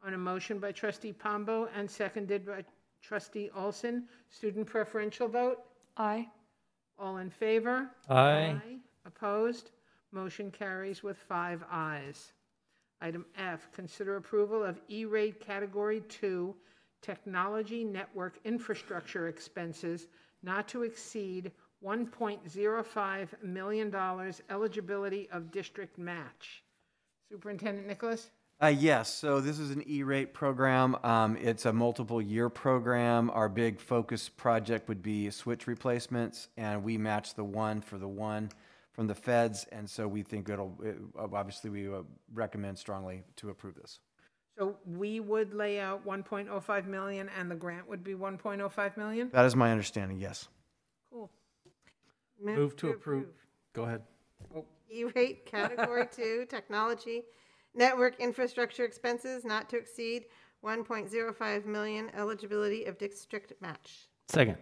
On a motion by trustee Pombo and seconded by trustee Olson, student preferential vote? Aye. All in favor? Aye. Opposed? Motion carries with 5 ayes. Item F, consider approval of E-rate Category 2 Technology Network Infrastructure Expenses not to exceed $1.05 million, eligibility of district match. Superintendent Nicholas? Yes, so this is an E-rate program. It's a multiple year program. Our big focus project would be switch replacements, and we match the one from the feds, and so we think obviously we recommend strongly to approve this. So we would lay out 1.05 million and the grant would be 1.05 million? That is my understanding, yes. Cool. Move to approve. Go ahead. E-rate Category 2 Technology Network Infrastructure Expenses not to exceed 1.05 million, eligibility of district match. Second.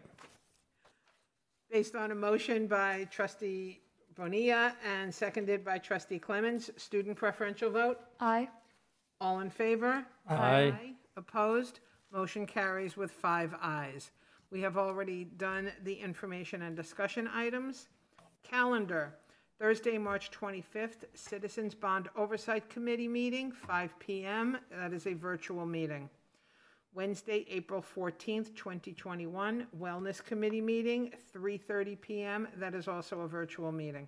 Based on a motion by trustee Bonilla and seconded by trustee Clemens, student preferential vote? Aye. All in favor? Aye. Opposed? Motion carries with 5 ayes. We have already done the information and discussion items. Calendar, Thursday, March 25th, Citizens Bond Oversight Committee meeting, 5 p.m. That is a virtual meeting. Wednesday, April 14th, 2021, Wellness Committee meeting, 3:30 p.m. That is also a virtual meeting.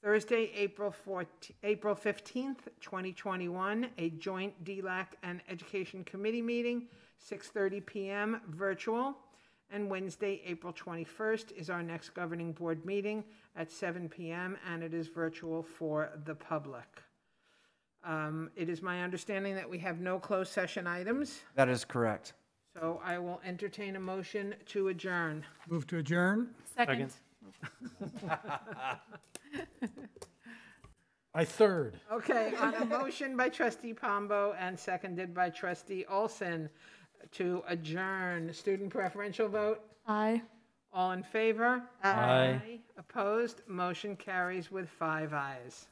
Thursday, April 15th, 2021, a joint DLAC and Education Committee meeting, 6:30 p.m. virtual. And Wednesday, April 21st is our next governing board meeting at 7 p.m. and it is virtual for the public. It is my understanding that we have no closed session items, That is correct. so I will entertain a motion to adjourn. Move to adjourn? Second. I third. Okay, on a motion by trustee Pombo and seconded by trustee Olson to adjourn, student preferential vote, Aye. all in favor? Aye. Opposed? Motion carries with 5 ayes.